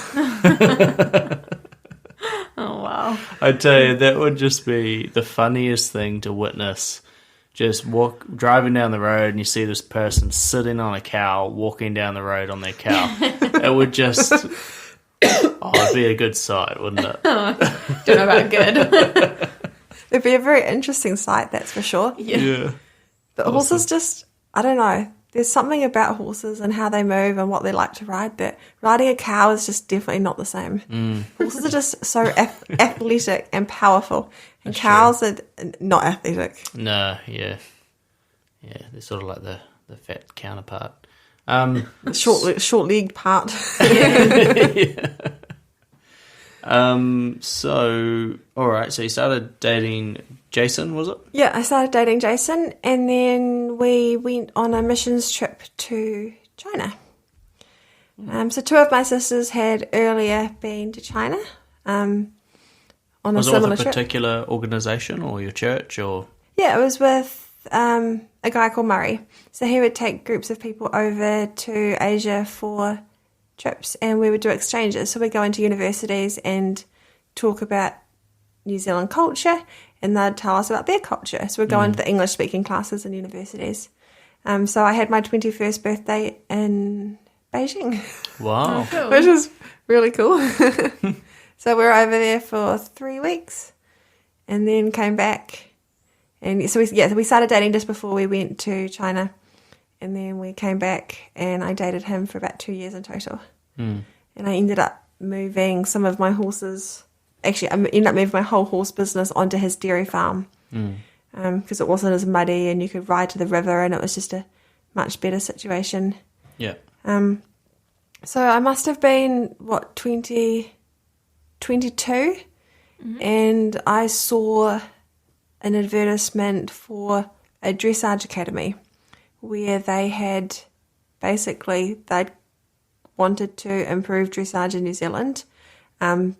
Oh, wow. I tell you, that would just be the funniest thing to witness. Just driving down the road and you see this person sitting on a cow, walking down the road on their cow. It would just, it'd be a good sight, wouldn't it? Don't know about good. It'd be a very interesting sight, that's for sure. Yeah. But horses just, I don't know, there's something about horses and how they move and what they like to ride that riding a cow is just definitely not the same. Horses are just so athletic and powerful, and cows are not athletic. No, yeah. Yeah, they're sort of like the fat counterpart. The short-legged part. So, all right, so you started dating Jason, was it? Yeah, I started dating Jason, and then we went on a missions trip to China. So two of my sisters had earlier been to China on a Was it similar with a trip. particular organisation or your church or? Yeah, it was with a guy called Murray. So he would take groups of people over to Asia for trips, and we would do exchanges. So we'd go into universities and talk about New Zealand culture, and they'd tell us about their culture. So we'd go into the English-speaking classes in universities. So I had my 21st birthday in Beijing, Wow. Cool. which was really cool. So we were over there for 3 weeks, and then came back. And so we started dating just before we went to China, and then we came back, and I dated him for about 2 years in total. And I ended up moving some of my horses. Actually, I ended up moving my whole horse business onto his dairy farm because it wasn't as muddy, and you could ride to the river, and it was just a much better situation. Yeah. So I must have been, 22, and I saw an advertisement for a dressage academy where they'd wanted to improve dressage in New Zealand, and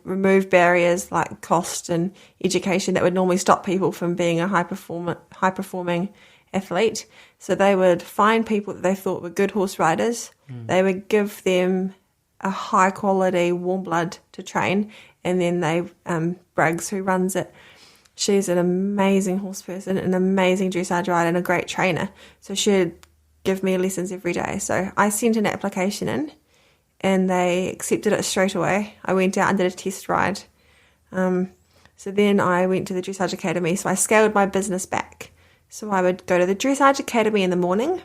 remove barriers like cost and education that would normally stop people from being a high performing athlete. So they would find people that they thought were good horse riders. They would give them a high quality warm blood to train, and then Braggs, who runs it, she's an amazing horse person, an amazing dressage rider, and a great trainer. So she'd give me lessons every day. So I sent an application in, and they accepted it straight away. I went out and did a test ride. So then I went to the Dressage Academy. So I scaled my business back. So I would go to the Dressage Academy in the morning,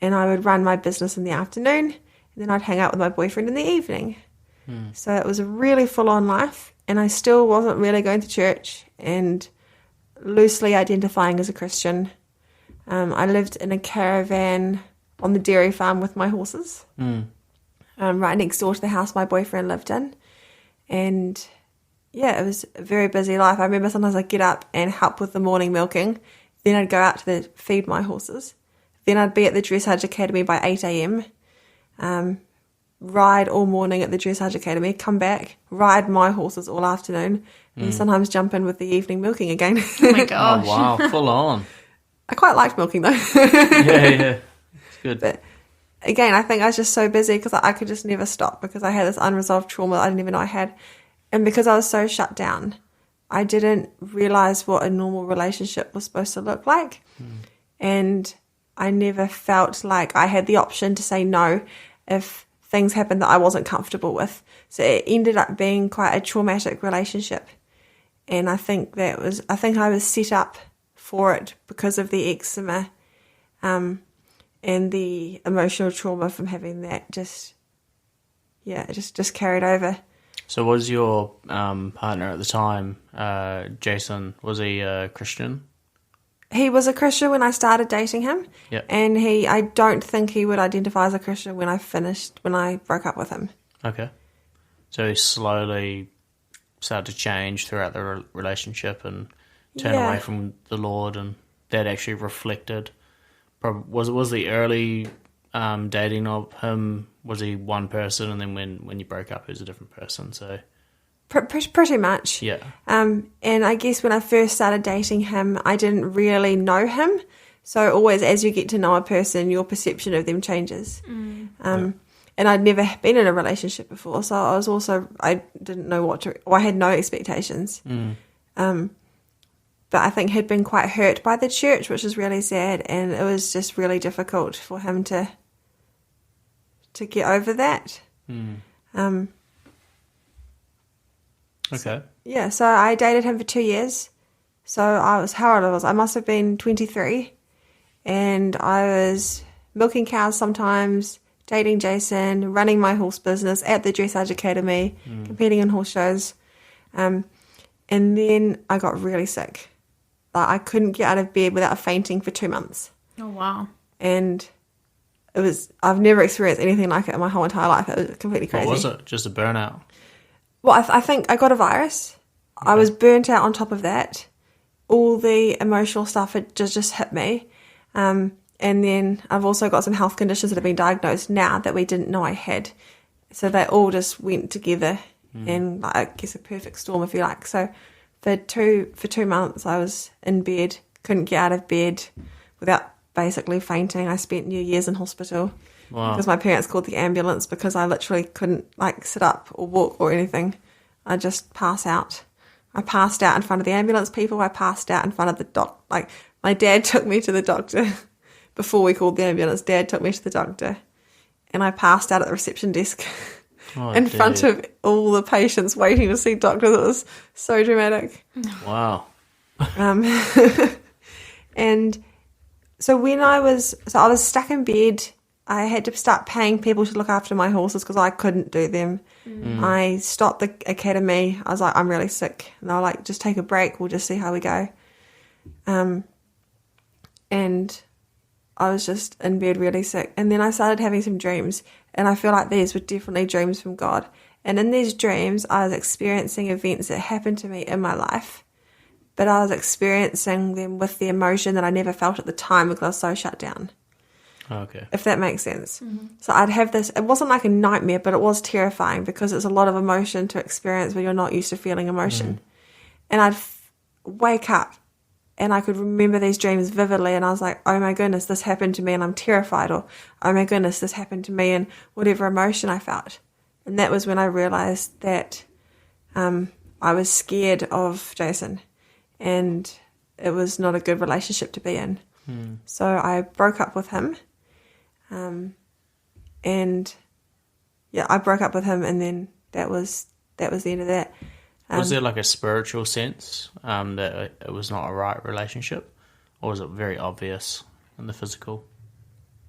and I would run my business in the afternoon, and then I'd hang out with my boyfriend in the evening. So it was a really full-on life, and I still wasn't really going to church and loosely identifying as a Christian. I lived in a caravan on the dairy farm with my horses, right next door to the house my boyfriend lived in. And yeah, it was a very busy life. I remember sometimes I'd get up and help with the morning milking. Then I'd go out to feed my horses. Then I'd be at the dressage academy by 8 a.m, ride all morning at the dressage academy, come back, ride my horses all afternoon, and sometimes jump in with the evening milking again. Oh my Oh, gosh. wow. Full on. I quite liked milking though. Yeah. It's good. But again, I think I was just so busy because I could just never stop because I had this unresolved trauma that I didn't even know I had. And because I was so shut down, I didn't realize what a normal relationship was supposed to look like. And I never felt like I had the option to say no if things happened that I wasn't comfortable with. So it ended up being quite a traumatic relationship. And I think I was set up for it because of the eczema, and the emotional trauma from having that just carried over. So was your partner at the time, Jason, was he a Christian? He was a Christian when I started dating him. Yep. And I don't think he would identify as a Christian when I broke up with him. Okay. So he slowly started to change throughout the relationship and turn Yeah. away from the Lord, and that actually reflected. Was the early dating of him, was he one person, and then when you broke up, he was a different person? So Pretty much. yeah. And I guess when I first started dating him, I didn't really know him. So always, as you get to know a person, your perception of them changes. And I'd never been in a relationship before, so I didn't know I had no expectations. But I think he'd been quite hurt by the church, which is really sad, and it was just really difficult for him to get over that. Okay. Yeah, so I dated him for 2 years. So how old I was? I must have been 23. And I was milking cows sometimes, dating Jason, running my horse business at the dressage academy, competing in horse shows. And then I got really sick. Like, I couldn't get out of bed without fainting for 2 months. Oh, wow. And I've never experienced anything like it in my whole entire life. It was completely crazy. What was it? Just a burnout? Well, I think I got a virus. I was burnt out on top of that. All the emotional stuff had just hit me. And then I've also got some health conditions that have been diagnosed now that we didn't know I had. So they all just went together in, I guess, a perfect storm, if you like. So for 2 months I was in bed, couldn't get out of bed without basically fainting. I spent New Year's in hospital. Wow. Because my parents called the ambulance because I literally couldn't sit up or walk or anything. I just pass out. I passed out in front of the ambulance people. I passed out in front of the doc. Like, my dad took me to the doctor before we called the ambulance. Dad took me to the doctor, and I passed out at the reception desk in front of all the patients waiting to see doctors. It was so dramatic. Wow. And so I was stuck in bed. I had to start paying people to look after my horses because I couldn't do them. I stopped the academy. I was like, I'm really sick. And they were like, just take a break. We'll just see how we go. And I was just in bed really sick. And then I started having some dreams. And I feel like these were definitely dreams from God. And in these dreams, I was experiencing events that happened to me in my life. But I was experiencing them with the emotion that I never felt at the time because I was so shut down. Okay. If that makes sense. So I'd have this, it wasn't like a nightmare, but it was terrifying because it's a lot of emotion to experience when you're not used to feeling emotion. And I'd wake up and I could remember these dreams vividly, and I was like, oh my goodness, this happened to me and I'm terrified, or oh my goodness, this happened to me, and whatever emotion I felt. And that was when I realized that I was scared of Jason, and it was not a good relationship to be in. So I broke up with him. And yeah, I broke up with him, and then that was the end of that. Was there like a spiritual sense that it was not a right relationship, or was it very obvious in the physical?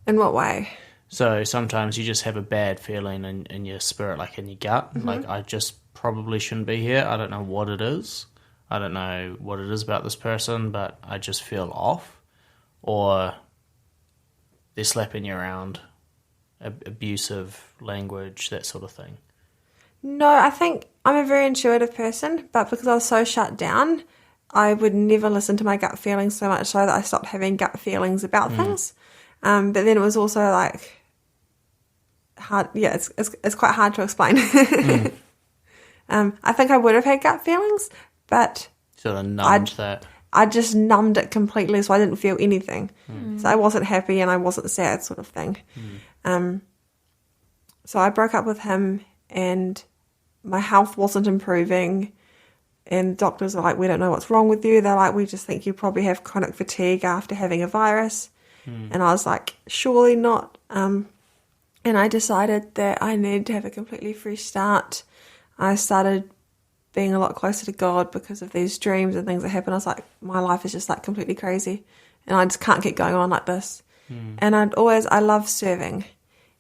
In what way? So sometimes you just have a bad feeling in your spirit, like in your gut, like I just probably shouldn't be here. I don't know what it is. I don't know what it is about this person, but I just feel off. or they're slapping you around, abusive language, that sort of thing? No, I think I'm a very intuitive person, but because I was so shut down, I would never listen to my gut feelings, so much so that I stopped having gut feelings about things. But then it was also like hard. Yeah, it's quite hard to explain. I think I would have had gut feelings, but Sort of numbed that. I just numbed it completely, so I didn't feel anything. So I wasn't happy and I wasn't sad, sort of thing. So I broke up with him, and my health wasn't improving. And doctors are like, we don't know what's wrong with you. They're like, we just think you probably have chronic fatigue after having a virus. And I was like, surely not. And I decided that I needed to have a completely fresh start. I started being a lot closer to God because of these dreams and things that happen. I was like, my life is just like completely crazy, and I just can't keep going on like this. And I love serving.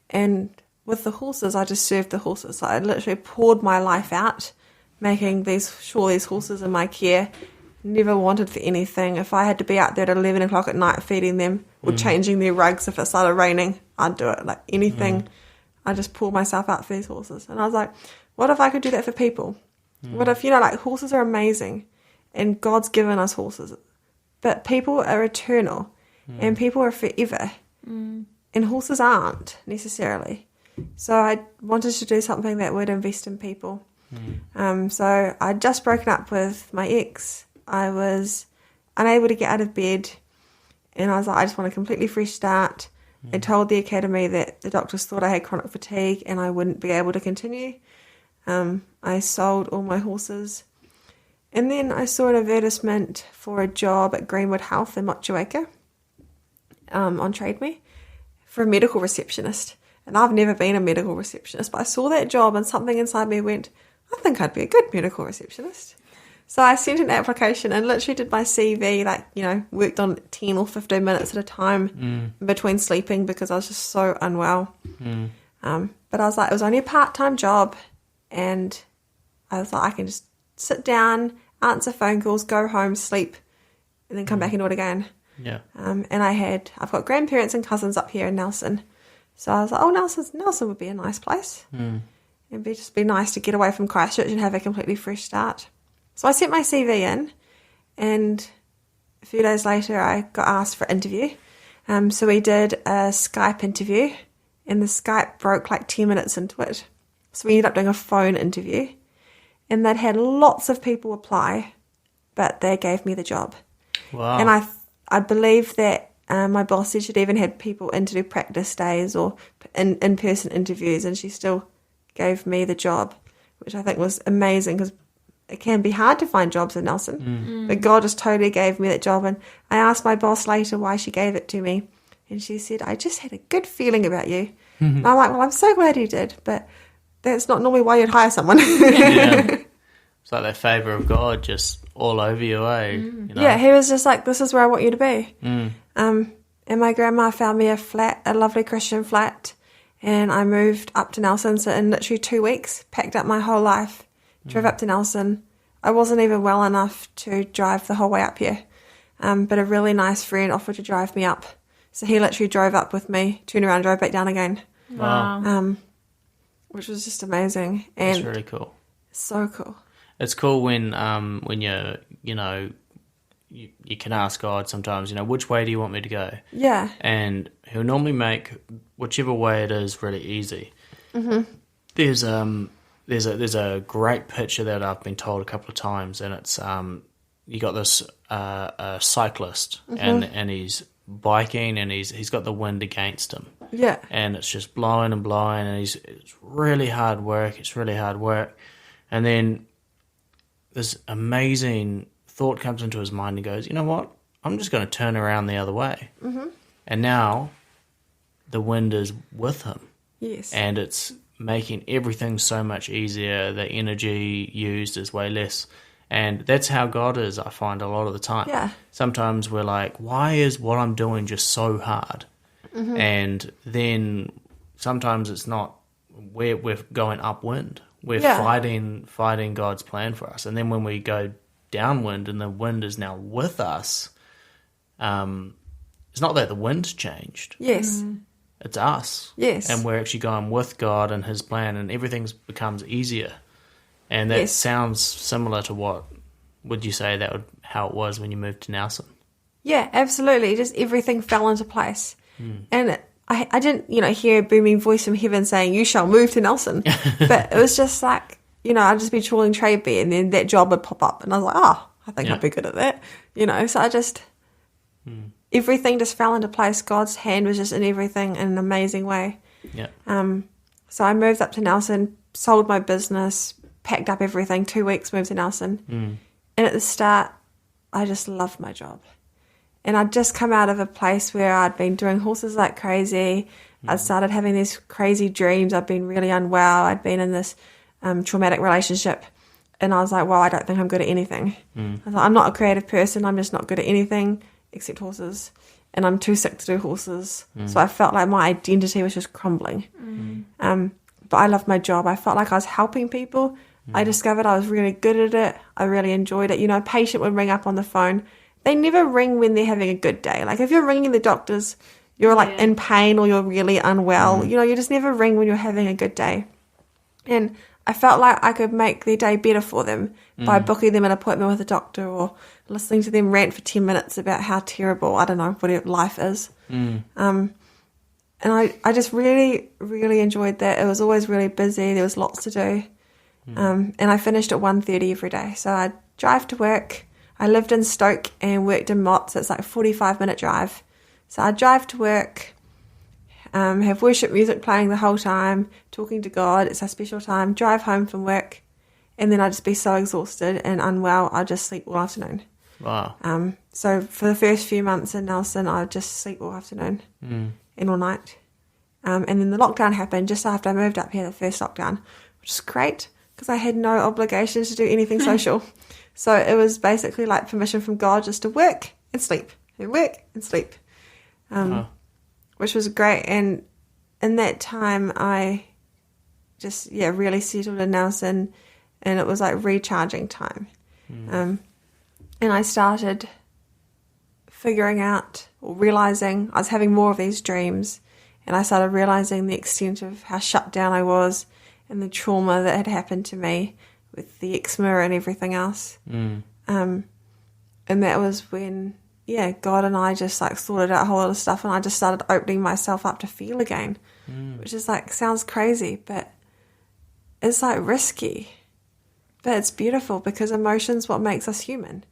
And with the horses, I just served the horses. So I literally poured my life out, making these horses in my care. Never wanted for anything. If I had to be out there at 11 o'clock at night feeding them or changing their rugs if it started raining, I'd do it. Like anything, I just pour myself out for these horses. And I was like, what if I could do that for people? What if, like horses are amazing and God's given us horses, but people are eternal and people are forever and horses aren't necessarily. So I wanted to do something that would invest in people. So I'd just broken up with my ex. I was unable to get out of bed, and I was like, I just want a completely fresh start. I told the academy that the doctors thought I had chronic fatigue and I wouldn't be able to continue. I sold all my horses, and then I saw an advertisement for a job at Greenwood Health in Motueka on Trade Me for a medical receptionist. And I've never been a medical receptionist, but I saw that job and something inside me went, I think I'd be a good medical receptionist. So I sent an application and literally did my CV, worked on 10 or 15 minutes at a time in between sleeping because I was just so unwell. But I was like, it was only a part-time job, and I was like, I can just sit down, answer phone calls, go home, sleep, and then come back and do it again. Yeah. And I've got grandparents and cousins up here in Nelson. So I was like, Nelson would be a nice place. It'd just be nice to get away from Christchurch and have a completely fresh start. So I sent my CV in, and a few days later I got asked for an interview. So we did a Skype interview, and the Skype broke like 10 minutes into it. So we ended up doing a phone interview, and they'd had lots of people apply, but they gave me the job. Wow. And I believe that my boss said she'd even had people in to do practice days or in-person interviews, and she still gave me the job, which I think was amazing because it can be hard to find jobs in Nelson. But God just totally gave me that job. And I asked my boss later why she gave it to me, and she said, I just had a good feeling about you. And I'm like, well, I'm so glad you did, but that's not normally why you'd hire someone. Yeah. It's like that favour of God just all over you, eh? You know? Yeah, he was just like, this is where I want you to be. And my grandma found me a lovely Christian flat, and I moved up to Nelson. So in literally 2 weeks, packed up my whole life, drove up to Nelson. I wasn't even well enough to drive the whole way up here, but a really nice friend offered to drive me up. So he literally drove up with me, turned around, drove back down again. Wow. Which was just amazing. And That's really cool. So cool. It's cool when you're, you can ask God sometimes, which way do you want me to go? Yeah. And he'll normally make whichever way it is really easy. There's a great picture that I've been told a couple of times, and it's you got this a cyclist and he's biking, and he's got the wind against him. Yeah. And it's just blowing and blowing, and it's really hard work. And then this amazing thought comes into his mind and goes, you know what? I'm just going to turn around the other way. And now the wind is with him. Yes. And it's making everything so much easier. The energy used is way less. And that's how God is, I find, a lot of the time. Yeah. Sometimes we're like, why is what I'm doing just so hard? And then sometimes it's not, we're going upwind. We're fighting God's plan for us. And then when we go downwind and the wind is now with us, it's not that the wind's changed. Yes. It's us. Yes. And we're actually going with God and his plan, and everything becomes easier. And that sounds similar to what would you say how it was when you moved to Nelson? Yeah, absolutely. Just everything fell into place. And I didn't, hear a booming voice from heaven saying, you shall move to Nelson. But it was just like, I'd just be trawling trade bear, and then that job would pop up. And I was like, I think I'd be good at that. So I just, everything just fell into place. God's hand was just in everything in an amazing way. Yeah. So I moved up to Nelson, sold my business, packed up everything, 2 weeks, moved to Nelson. And at the start, I just loved my job. And I'd just come out of a place where I'd been doing horses like crazy. I'd started having these crazy dreams. I'd been really unwell. I'd been in this traumatic relationship. And I was like, well, I don't think I'm good at anything. I was like, I'm not a creative person. I'm just not good at anything except horses. And I'm too sick to do horses. So I felt like my identity was just crumbling. But I loved my job. I felt like I was helping people. I discovered I was really good at it. I really enjoyed it. A patient would ring up on the phone. They never ring when they're having a good day. Like if you're ringing the doctors, you're like in pain or you're really unwell. You just never ring when you're having a good day. And I felt like I could make their day better for them by booking them an appointment with a doctor or listening to them rant for 10 minutes about how terrible, I don't know, whatever life is. And I just really, really enjoyed that. It was always really busy. There was lots to do. And I finished at 1:30 every day. So I'd drive to work. I lived in Stoke and worked in Mott, so it's like a 45-minute drive. So I'd drive to work, have worship music playing the whole time, talking to God. It's a special time. Drive home from work, and then I'd just be so exhausted and unwell, I'd just sleep all afternoon. Wow. So for the first few months in Nelson, I'd just sleep all afternoon and all night. And then the lockdown happened just after I moved up here, the first lockdown, which is great because I had no obligation to do anything social. So it was basically like permission from God just to work and sleep, and work and sleep, which was great. And in that time, I just, really settled in Nelson, and it was like recharging time. And I started figuring out or realizing I was having more of these dreams, and I started realizing the extent of how shut down I was and the trauma that had happened to me with the eczema and everything else. And that was when, God and I just like sorted out a whole lot of stuff, and I just started opening myself up to feel again, which is like, sounds crazy, but it's like risky, but it's beautiful because emotion's what makes us human.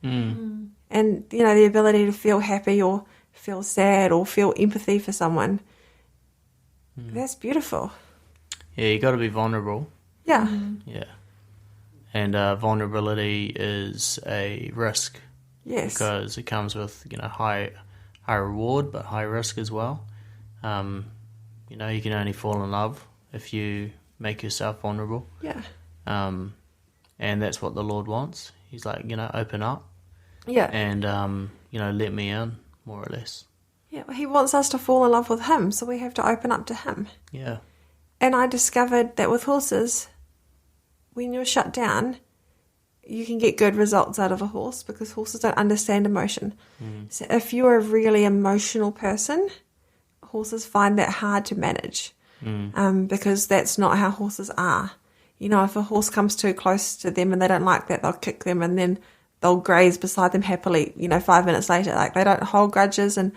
And, the ability to feel happy or feel sad or feel empathy for someone, that's beautiful. Yeah, you got to be vulnerable. Yeah. Yeah. And vulnerability is a risk. Yes. Because it comes with, high reward, but high risk as well. You can only fall in love if you make yourself vulnerable. Yeah. And that's what the Lord wants. He's like, open up. Yeah. And, let me in, more or less. Yeah, well, he wants us to fall in love with him, so we have to open up to him. Yeah. And I discovered that with horses, when you're shut down, you can get good results out of a horse because horses don't understand emotion. So if you're a really emotional person, horses find that hard to manage because that's not how horses are. If a horse comes too close to them and they don't like that, they'll kick them and then they'll graze beside them happily, 5 minutes later. Like, they don't hold grudges, and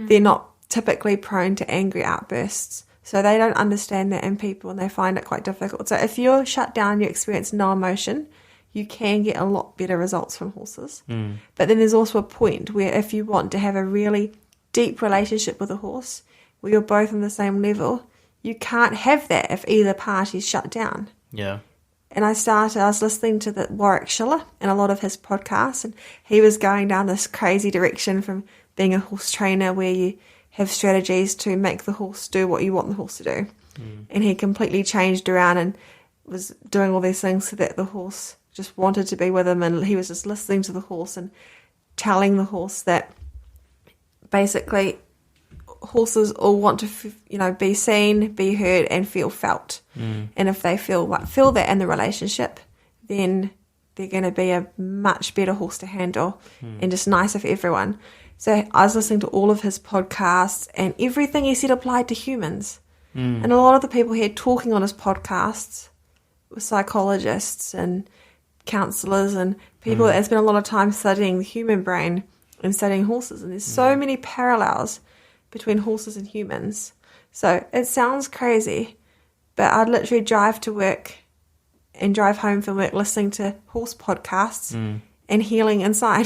they're not typically prone to angry outbursts. So they don't understand that in people, and they find it quite difficult. So if you're shut down, you experience no emotion, you can get a lot better results from horses. But then there's also a point where if you want to have a really deep relationship with a horse, where you're both on the same level, you can't have that if either party's shut down. Yeah. And I was listening to the Warwick Schiller and a lot of his podcasts, and he was going down this crazy direction from being a horse trainer where you have strategies to make the horse do what you want the horse to do. And he completely changed around and was doing all these things so that the horse just wanted to be with him, and he was just listening to the horse and telling the horse that basically horses all want to, be seen, be heard, and feel felt. And if they feel that in the relationship, then they're going to be a much better horse to handle and just nicer for everyone. So I was listening to all of his podcasts, and everything he said applied to humans. And a lot of the people he had talking on his podcasts were psychologists and counselors and people that spent a lot of time studying the human brain and studying horses. And there's so many parallels between horses and humans. So it sounds crazy, but I'd literally drive to work and drive home from work listening to horse podcasts and healing inside.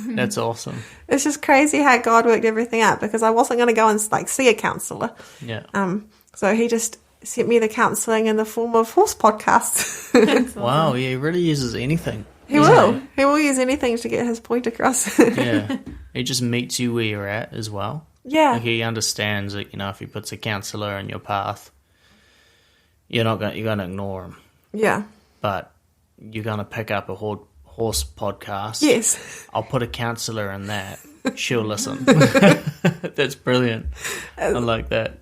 That's awesome. It's just crazy how God worked everything out, because I wasn't going to go and see a counsellor. Yeah. So he just sent me the counselling in the form of horse podcasts. Wow, yeah, he really uses anything. He will. He will use anything to get his point across. Yeah. He just meets you where you're at as well. Yeah. Like he understands that, if he puts a counsellor in your path, you're going to ignore him. Yeah. But you're going to pick up a horse podcast. Yes. I'll put a counsellor in that. She'll listen. That's brilliant. I like that.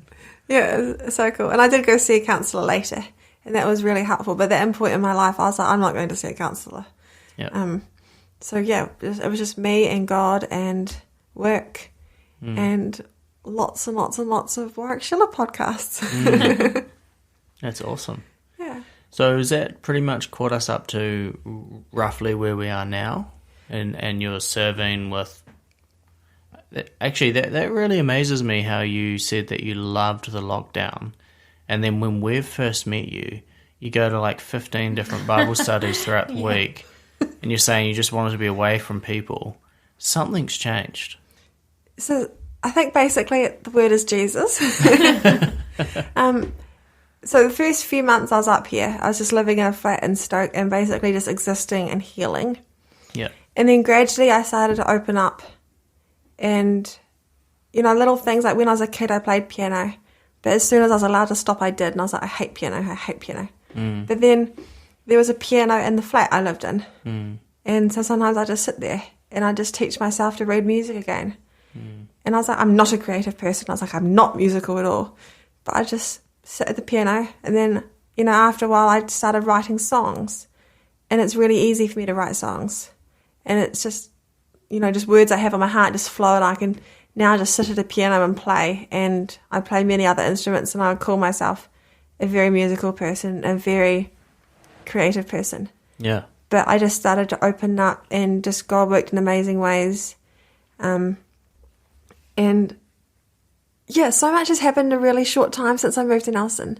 Yeah, it's so cool. And I did go see a counsellor later, and that was really helpful. But at that point in my life, I was like, I'm not going to see a counsellor. Yeah. So yeah, it was just me and God and work and lots and lots and lots of Warwick Schiller podcasts. That's awesome. Yeah. So is that pretty much caught us up to roughly where we are now? And you're serving with... Actually, that really amazes me how you said that you loved the lockdown. And then when we first met you, you go to like 15 different Bible studies throughout the week. And you're saying you just wanted to be away from people. Something's changed. So I think basically the word is Jesus. So the first few months I was up here, I was just living in a flat in Stoke and basically just existing and healing. Yeah. And then gradually I started to open up. And, little things like when I was a kid, I played piano. But as soon as I was allowed to stop, I did. And I was like, I hate piano. But then there was a piano in the flat I lived in. And so sometimes I just sit there and I just teach myself to read music again. And I was like, I'm not a creative person. I was like, I'm not musical at all. But I just sit at the piano. And then, after a while, I started writing songs. And it's really easy for me to write songs. And it's just... just words I have on my heart just flow, and I can now just sit at a piano and play. And I play many other instruments, and I would call myself a very musical person, a very creative person. Yeah. But I just started to open up, and just God worked in amazing ways. And yeah, so much has happened in a really short time since I moved to Nelson.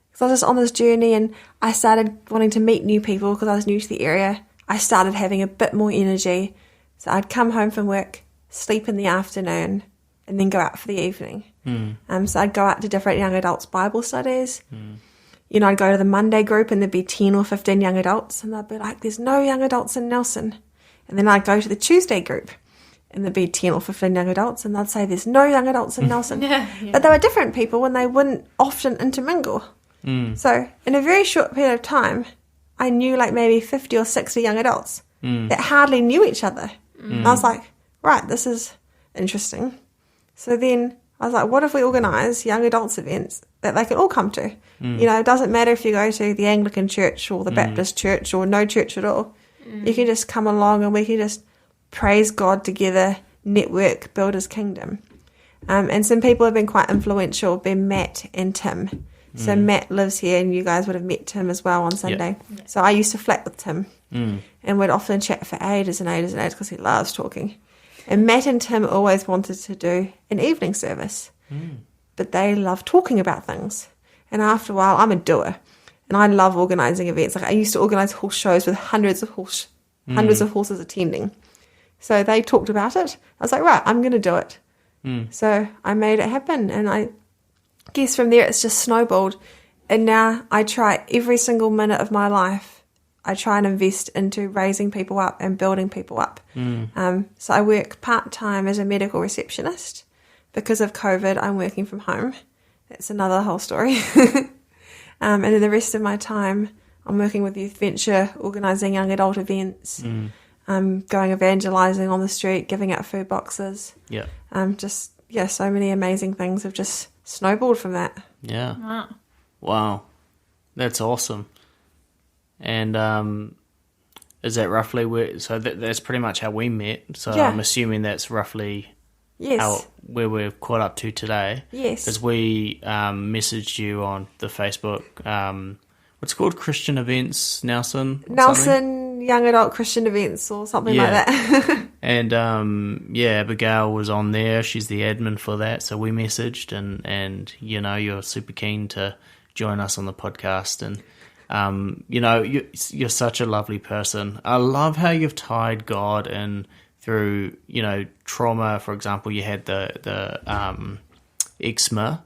Because I was just on this journey, and I started wanting to meet new people because I was new to the area. I started having a bit more energy. So I'd come home from work, sleep in the afternoon, and then go out for the evening. So I'd go out to different young adults' Bible studies. I'd go to the Monday group, and there'd be 10 or 15 young adults, and they'd be like, there's no young adults in Nelson. And then I'd go to the Tuesday group, and there'd be 10 or 15 young adults, and they'd say, there's no young adults in Nelson. But they were different people, and they wouldn't often intermingle. So in a very short period of time, I knew like maybe 50 or 60 young adults that hardly knew each other. And I was like, right, this is interesting. So then I was like, what if we organise young adults events that they can all come to? It doesn't matter if you go to the Anglican church or the Baptist church or no church at all. You can just come along and we can just praise God together, network, build his kingdom. And some people have been quite influential, been Matt and Tim. So Matt lives here, and you guys would have met Tim as well on Sunday. Yeah. So I used to flat with Tim, and we'd often chat for ages and ages and ages because he loves talking. And Matt and Tim always wanted to do an evening service, but they love talking about things. And after a while, I'm a doer, and I love organising events. Like I used to organise horse shows with hundreds of horses attending. So they talked about it. I was like, right, I'm going to do it. So I made it happen, and I guess from there it's just snowballed. And now I try every single minute of my life, I try and invest into raising people up and building people up. So I work part-time as a medical receptionist. Because of COVID, I'm working from home. That's another whole story. And then the rest of my time, I'm working with Youth Venture, organising young adult events, going evangelising on the street, giving out food boxes. Yeah. So many amazing things have just snowballed from that. Yeah. Wow. That's awesome. And is that roughly where... So that's pretty much how we met. So yeah. I'm assuming that's roughly Yes. Where we're caught up to today. Yes. Because we messaged you on the Facebook, what's it called, Christian Events, Nelson? or something? Nelson Young Adult Christian Events or something like that. And Abigail was on there. She's the admin for that. So we messaged, and you're super keen to join us on the podcast. And you're such a lovely person. I love how you've tied God in through trauma. For example, you had the eczema,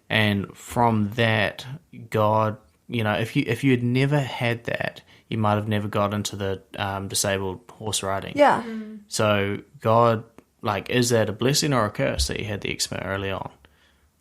and from that, God, if you had never had that, you might have never got into the disabled horse riding. Yeah. So God, is that a blessing or a curse that you had the eczema early on?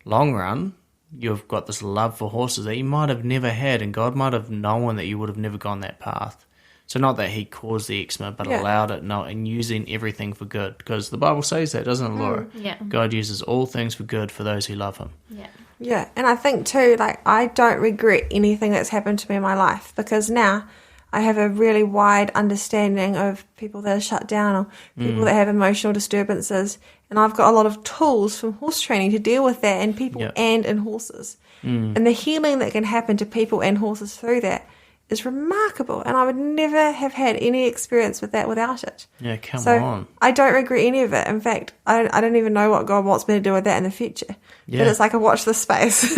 Long run, you've got this love for horses that you might have never had, and God might have known that you would have never gone that path. So not that he caused the eczema, but allowed it, and using everything for good. Because the Bible says that, doesn't it, Laura? Yeah. God uses all things for good for those who love him. Yeah. Yeah, and I think too, I don't regret anything that's happened to me in my life, because now I have a really wide understanding of people that are shut down or people that have emotional disturbances, and I've got a lot of tools from horse training to deal with that in people and in horses. And the healing that can happen to people and horses through that is remarkable, and I would never have had any experience with that without it. Yeah, come So on. I don't regret any of it. In fact, I don't even know what God wants me to do with that in the future. Yeah. But it's like a watch this space.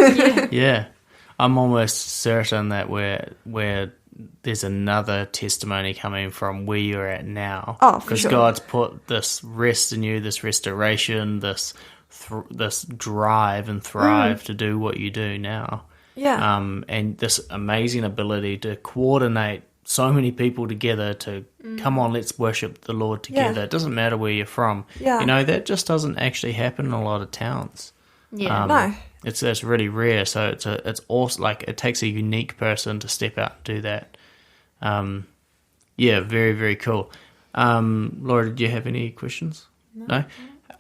Yeah. I'm almost certain that where there's another testimony coming from where you're at now. Oh, for because sure. God's put this rest in you, this restoration, this drive and thrive to do what you do now. Yeah. And this amazing ability to coordinate so many people together to come on, let's worship the Lord together. Yeah. It doesn't matter where you're from. Yeah. That just doesn't actually happen in a lot of towns. Yeah. No. It's really rare. So it's also it takes a unique person to step out and do that. Very, very cool. Laura, did you have any questions? No?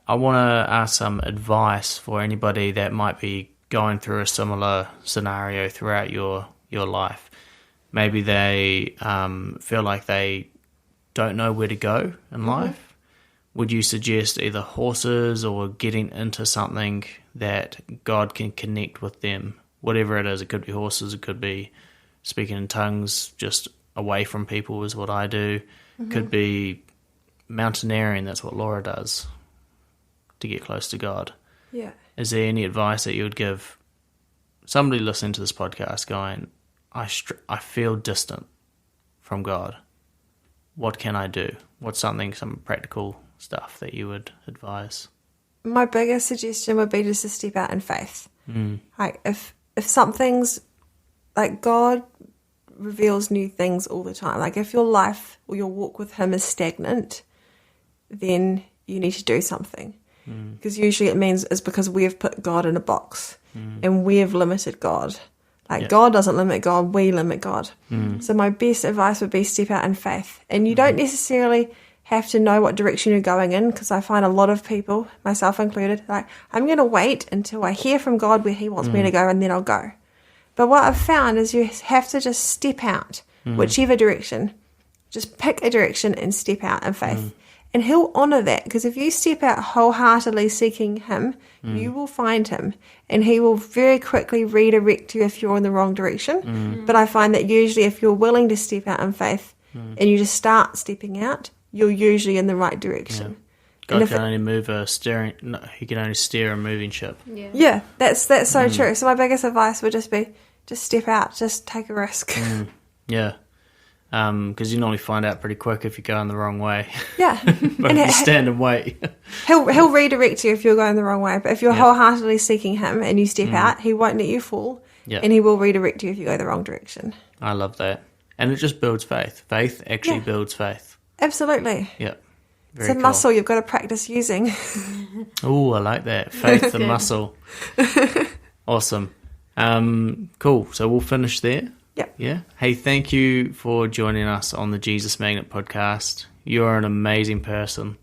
I want to ask some advice for anybody that might be going through a similar scenario throughout your life. Maybe they feel like they don't know where to go in life. Would you suggest either horses or getting into something that God can connect with them? Whatever it is, it could be horses, it could be speaking in tongues just away from people is what I do. Could be mountaineering, that's what Laura does, to get close to God. Yeah. Is there any advice that you would give somebody listening to this podcast going, I feel distant from God? What can I do? What's some practical stuff that you would advise? My biggest suggestion would be just to step out in faith. Like if something's like, God reveals new things all the time. Like if your life or your walk with him is stagnant, then you need to do something. Because usually it means it's because we have put God in a box and we have limited God. God doesn't limit God, we limit God. So my best advice would be step out in faith. And you don't necessarily have to know what direction you're going in, because I find a lot of people, myself included, I'm going to wait until I hear from God where he wants me to go and then I'll go. But what I've found is you have to just step out, whichever direction. Just pick a direction and step out in faith. And he'll honour that, because if you step out wholeheartedly seeking him, you will find him. And he will very quickly redirect you if you're in the wrong direction. But I find that usually if you're willing to step out in faith and you just start stepping out, you're usually in the right direction. God can only move he can only steer a moving ship. Yeah, that's so true. So my biggest advice would just be, just step out, just take a risk. Yeah. Because you normally find out pretty quick if you're going the wrong way. Yeah. But if you stand and wait. He'll redirect you if you're going the wrong way. But if you're wholeheartedly seeking him and you step out, he won't let you fall. Yeah. And he will redirect you if you go the wrong direction. I love that. And it just builds faith. Faith actually builds faith. Absolutely. Yeah. It's a muscle you've got to practice using. Oh, I like that. Faith the muscle. Awesome. Cool. So we'll finish there. Yep. Yeah. Hey, thank you for joining us on the Jesus Magnet podcast. You're an amazing person.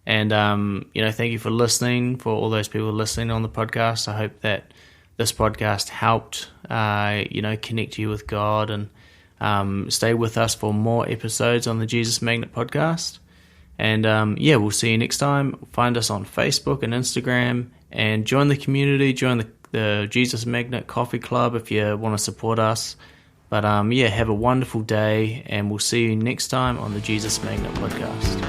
And, thank you for listening, for all those people listening on the podcast. I hope that this podcast helped, connect you with God, and stay with us for more episodes on the Jesus Magnet podcast. And we'll see you next time. Find us on Facebook and Instagram, and join the community, join the Jesus Magnet Coffee Club if you want to support us. But have a wonderful day, and we'll see you next time on the Jesus Magnet podcast.